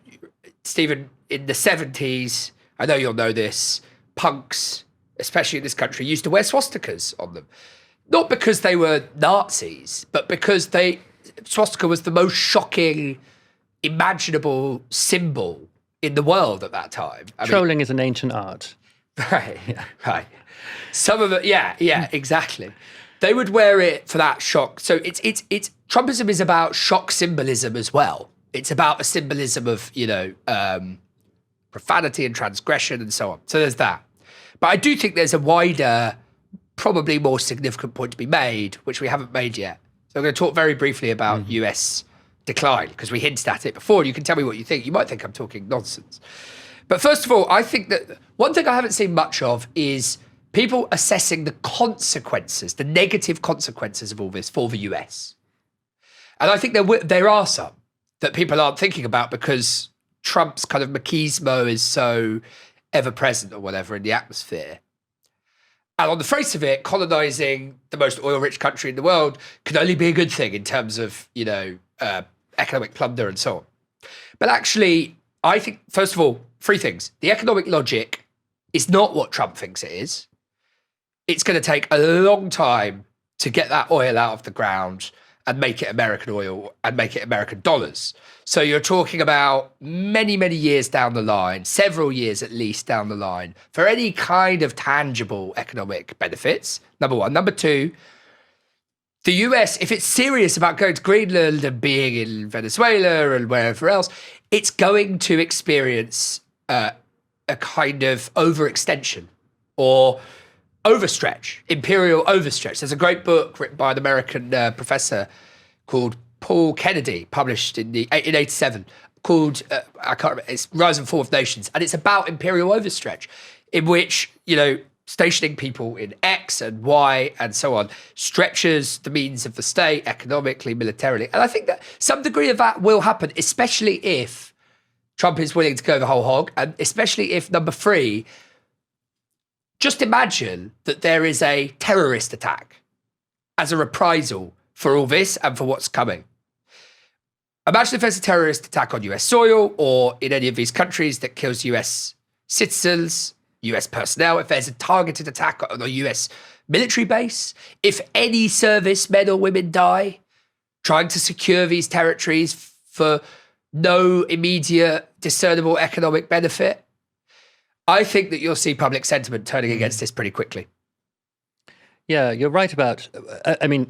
Speaker 2: Stephen, in the 70s, I know you'll know this, punks, especially in this country, used to wear swastikas on them. Not because they were Nazis, but because swastika was the most shocking, imaginable symbol in the world at that time.
Speaker 1: Trolling is an ancient art.
Speaker 2: Right, right. Some of it, yeah, exactly. They would wear it for that shock. So it's Trumpism is about shock symbolism as well. It's about a symbolism of, profanity and transgression and so on. So there's that. But I do think there's a wider, probably more significant point to be made, which we haven't made yet. So I'm going to talk very briefly about US decline, because we hinted at it before. You can tell me what you think. You might think I'm talking nonsense. But first of all, I think that one thing I haven't seen much of is people assessing the consequences, the negative consequences of all this for the US. And I think there are some that people aren't thinking about because Trump's kind of machismo is so ever-present or whatever in the atmosphere. And on the face of it, colonizing the most oil-rich country in the world can only be a good thing in terms of, economic plunder and so on. But actually, I think, first of all, three things. The economic logic is not what Trump thinks it is. It's going to take a long time to get that oil out of the ground and make it American oil and make it American dollars. So you're talking about many, many years down the line, several years at least down the line, for any kind of tangible economic benefits, number one. Number two, the US, if it's serious about going to Greenland and being in Venezuela and wherever else, it's going to experience a kind of overextension or overstretch, imperial overstretch. There's a great book written by an American professor called Paul Kennedy, published in 87, called, I can't remember, it's Rise and Fall of Nations. And it's about imperial overstretch, in which, stationing people in X and Y and so on stretches the means of the state economically, militarily. And I think that some degree of that will happen, especially if Trump is willing to go the whole hog, and especially if, number three, just imagine that there is a terrorist attack as a reprisal for all this and for what's coming. Imagine if there's a terrorist attack on US soil or in any of these countries that kills US citizens, US personnel, if there's a targeted attack on a US military base, if any servicemen or women die trying to secure these territories for no immediate discernible economic benefit, I think that you'll see public sentiment turning against this pretty quickly.
Speaker 1: Yeah, you're right about,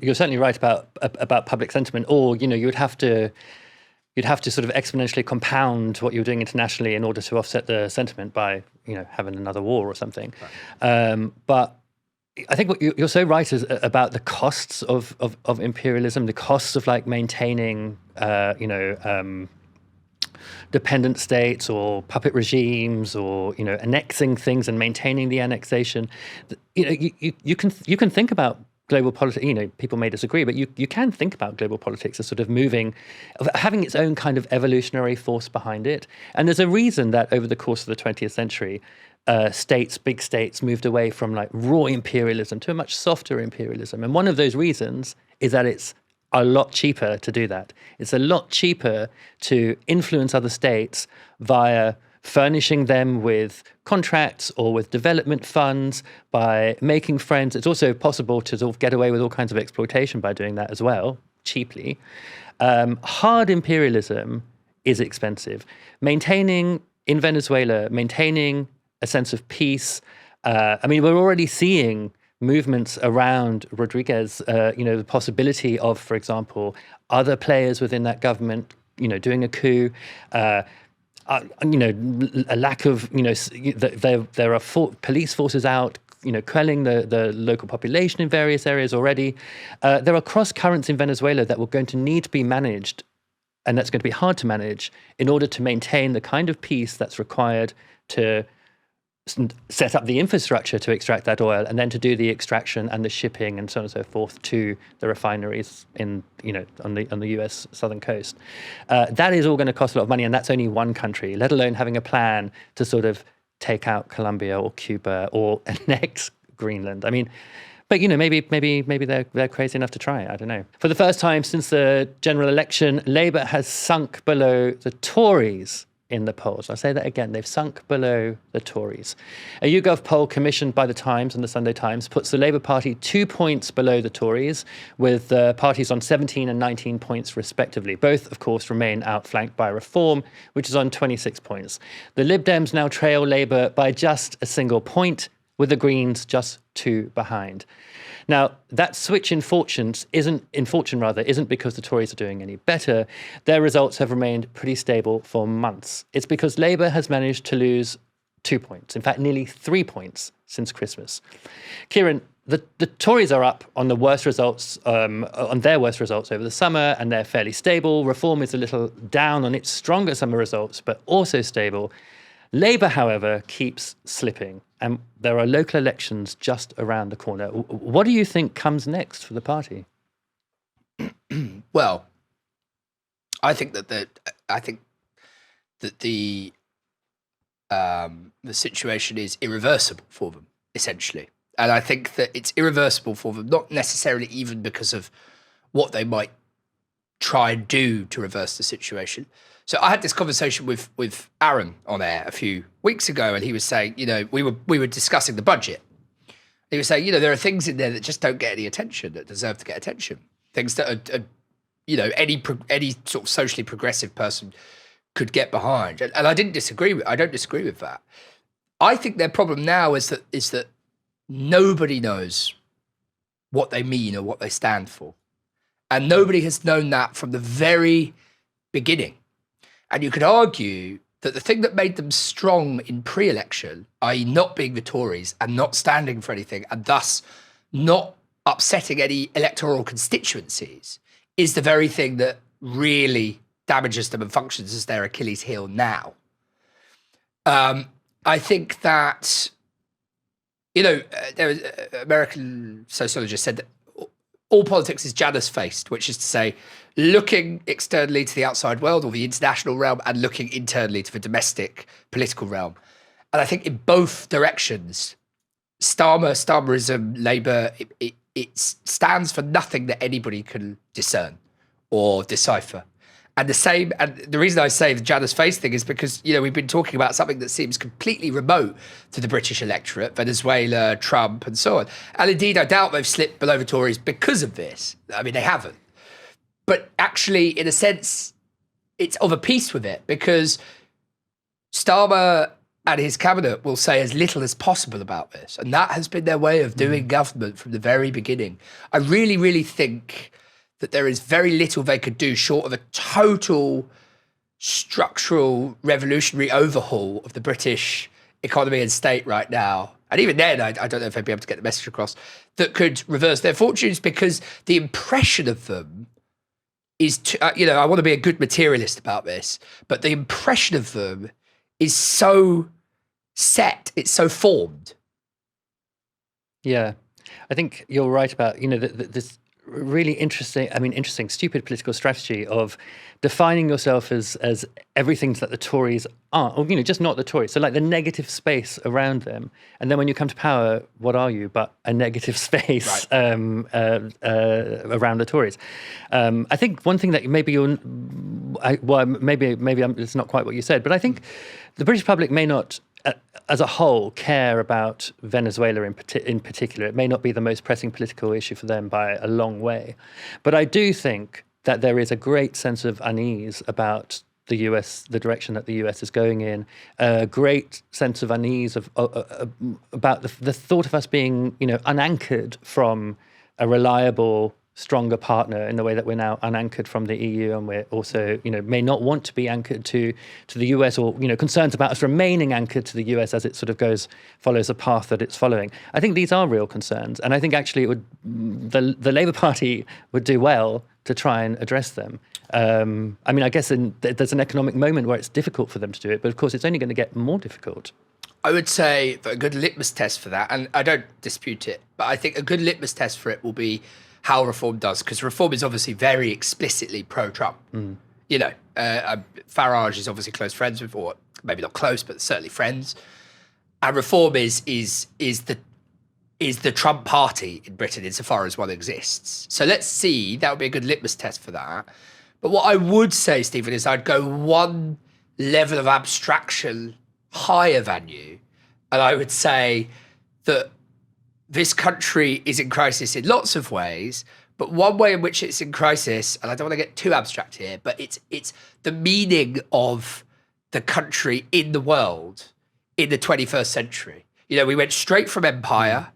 Speaker 1: you're certainly right about public sentiment, or, you'd have to sort of exponentially compound what you're doing internationally in order to offset the sentiment by, having another war or something. Right. But I think what you're so right about the costs of imperialism, the costs of like maintaining, dependent states or puppet regimes, or annexing things and maintaining the annexation. You can think about global politics. People may disagree, but you can think about global politics as sort of having its own kind of evolutionary force behind it. And there's a reason that over the course of the 20th century, big states moved away from like raw imperialism to a much softer imperialism. And one of those reasons is that it's a lot cheaper to do that. It's a lot cheaper to influence other states via furnishing them with contracts or with development funds, by making friends. It's also possible to sort of get away with all kinds of exploitation by doing that as well, cheaply. Hard imperialism is expensive. Maintaining a sense of peace. We're already seeing movements around Rodriguez, the possibility of, for example, other players within that government, doing a coup, a lack of, there are police forces out, quelling the local population in various areas already. There are cross currents in Venezuela that were going to need to be managed, and that's going to be hard to manage in order to maintain the kind of peace that's required to set up the infrastructure to extract that oil, and then to do the extraction and the shipping and so on and so forth to the refineries on the US southern coast. That is all going to cost a lot of money, and that's only one country, let alone having a plan to sort of take out Colombia or Cuba or annex Greenland. But maybe they're crazy enough to try it. I don't know. For the first time since the general election, Labour has sunk below the Tories in the polls. I'll say that again. They've sunk below the Tories. A YouGov poll commissioned by the Times and the Sunday Times puts the Labour Party 2 points below the Tories, with parties on 17 and 19 points respectively. Both, of course, remain outflanked by Reform, which is on 26 points. The Lib Dems now trail Labour by just a single point, with the Greens just 2 behind. Now, that switch in fortune isn't because the Tories are doing any better. Their results have remained pretty stable for months. It's because Labour has managed to lose 2 points, in fact, nearly 3 points since Christmas. Kieran, the Tories are up on their worst results over the summer, and they're fairly stable. Reform is a little down on its stronger summer results, but also stable. Labour, however, keeps slipping, and there are local elections just around the corner. What do you think comes next for the party?
Speaker 2: Well, I think that the situation is irreversible for them, essentially, and I think that it's irreversible for them, not necessarily even because of what they might try and do to reverse the situation. So I had this conversation with Aaron on air a few weeks ago, and he was saying, we were discussing the budget. He was saying, there are things in there that just don't get any attention, that deserve to get attention. Things that are any sort of socially progressive person could get behind. And I don't disagree with that. I think their problem now is that nobody knows what they mean or what they stand for. And nobody has known that from the very beginning. And you could argue that the thing that made them strong in pre-election, i.e. not being the Tories and not standing for anything, and thus not upsetting any electoral constituencies, is the very thing that really damages them and functions as their Achilles heel now. I think that, there was an American sociologist said that all politics is Janus-faced, which is to say, looking externally to the outside world or the international realm and looking internally to the domestic political realm. And I think in both directions, Starmerism, Labour, it stands for nothing that anybody can discern or decipher. And the reason I say the Janus face thing is because, we've been talking about something that seems completely remote to the British electorate, Venezuela, Trump, and so on. And indeed, I doubt they've slipped below the Tories because of this. They haven't. But actually, in a sense, it's of a piece with it, because Starmer and his cabinet will say as little as possible about this. And that has been their way of doing government from the very beginning. I really, really think that there is very little they could do short of a total structural revolutionary overhaul of the British economy and state right now and even then, I don't know if they'd be able to get the message across, that could reverse their fortunes, because the impression of them is, I want to be a good materialist about this, but the impression of them is so set, it's so formed.
Speaker 1: Yeah, I think you're right about, this really interesting, stupid political strategy of defining yourself as everything that the Tories are, or, just not the Tories. So like the negative space around them. And then when you come to power, what are you but a negative space around the Tories? I think one thing that maybe it's not quite what you said, but I think the British public may not, as a whole, care about Venezuela in particular. It may not be the most pressing political issue for them by a long way. But I do think that there is a great sense of unease about the US, the direction that the US is going in, a great sense of unease about the thought of us being, unanchored from a reliable, stronger partner in the way that we're now unanchored from the EU, and we're also, may not want to be anchored to the US, or, concerns about us remaining anchored to the US as it sort of follows a path that it's following. I think these are real concerns, and I think actually the Labour Party would do well to try and address them. I guess there's an economic moment where it's difficult for them to do it, but of course it's only going to get more difficult.
Speaker 2: I would say that a good litmus test for that, and I don't dispute it, but I think a good litmus test for it will be how Reform does, because Reform is obviously very explicitly pro-Trump. Farage is obviously close friends with, or maybe not close, but certainly friends. And Reform is the Trump party in Britain insofar as one exists. So let's see, that would be a good litmus test for that. But what I would say, Stephen, is I'd go one level of abstraction higher than you, and I would say that this country is in crisis in lots of ways, but one way in which it's in crisis, and I don't want to get too abstract here, but it's the meaning of the country in the world in the 21st century. We went straight from empire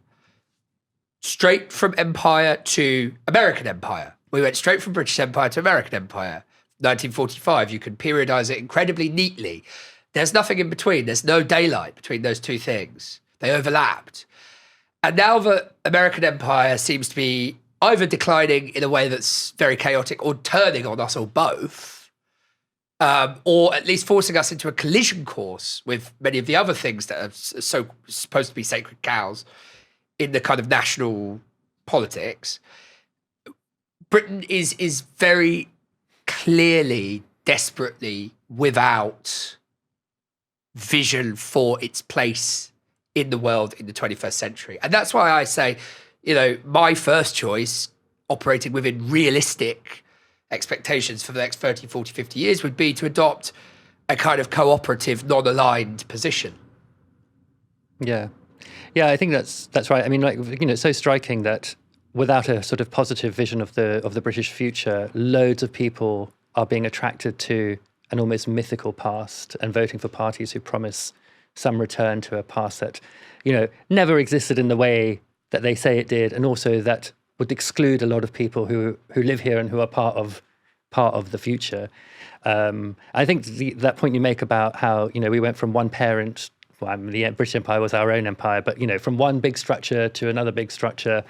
Speaker 2: to American empire. We went straight from British Empire to American Empire. 1945, you can periodize it incredibly neatly. There's nothing in between. There's no daylight between those two things. They overlapped. And now the American empire seems to be either declining in a way that's very chaotic, or turning on us, or both, or at least forcing us into a collision course with many of the other things that are so supposed to be sacred cows in the kind of national politics. Britain is very clearly, desperately without vision for its place in the world in the 21st century. And that's why I say, my first choice, operating within realistic expectations for the next 30, 40, 50 years, would be to adopt a kind of cooperative, non-aligned position.
Speaker 1: Yeah, I think that's right. It's so striking that without a sort of positive vision of the British future, loads of people are being attracted to an almost mythical past and voting for parties who promise some return to a past that, never existed in the way that they say it did, and also that would exclude a lot of people who live here and who are part of the future. I think that point you make about how, we went from one parent, the British Empire was our own empire, but, from one big structure to another big structure.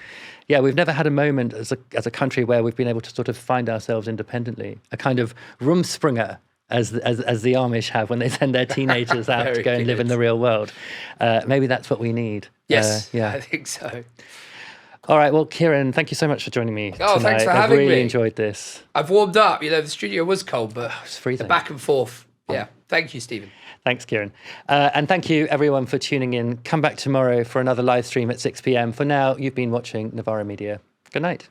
Speaker 1: Yeah, we've never had a moment as a country where we've been able to sort of find ourselves independently, a kind of Rumspringa, as the Amish have when they send their teenagers out to go and live in the real world. Maybe that's what we need.
Speaker 2: Yes, I think so.
Speaker 1: All right, well, Kieran, thank you so much for joining me tonight.
Speaker 2: Thanks for having me.
Speaker 1: I've really enjoyed this.
Speaker 2: I've warmed up. The studio was cold, but
Speaker 1: it's freezing.
Speaker 2: The back and forth. Yeah, thank you, Stephen.
Speaker 1: Thanks, Kieran. And thank you, everyone, for tuning in. Come back tomorrow for another live stream at 6 p.m. For now, you've been watching Novara Media. Good night.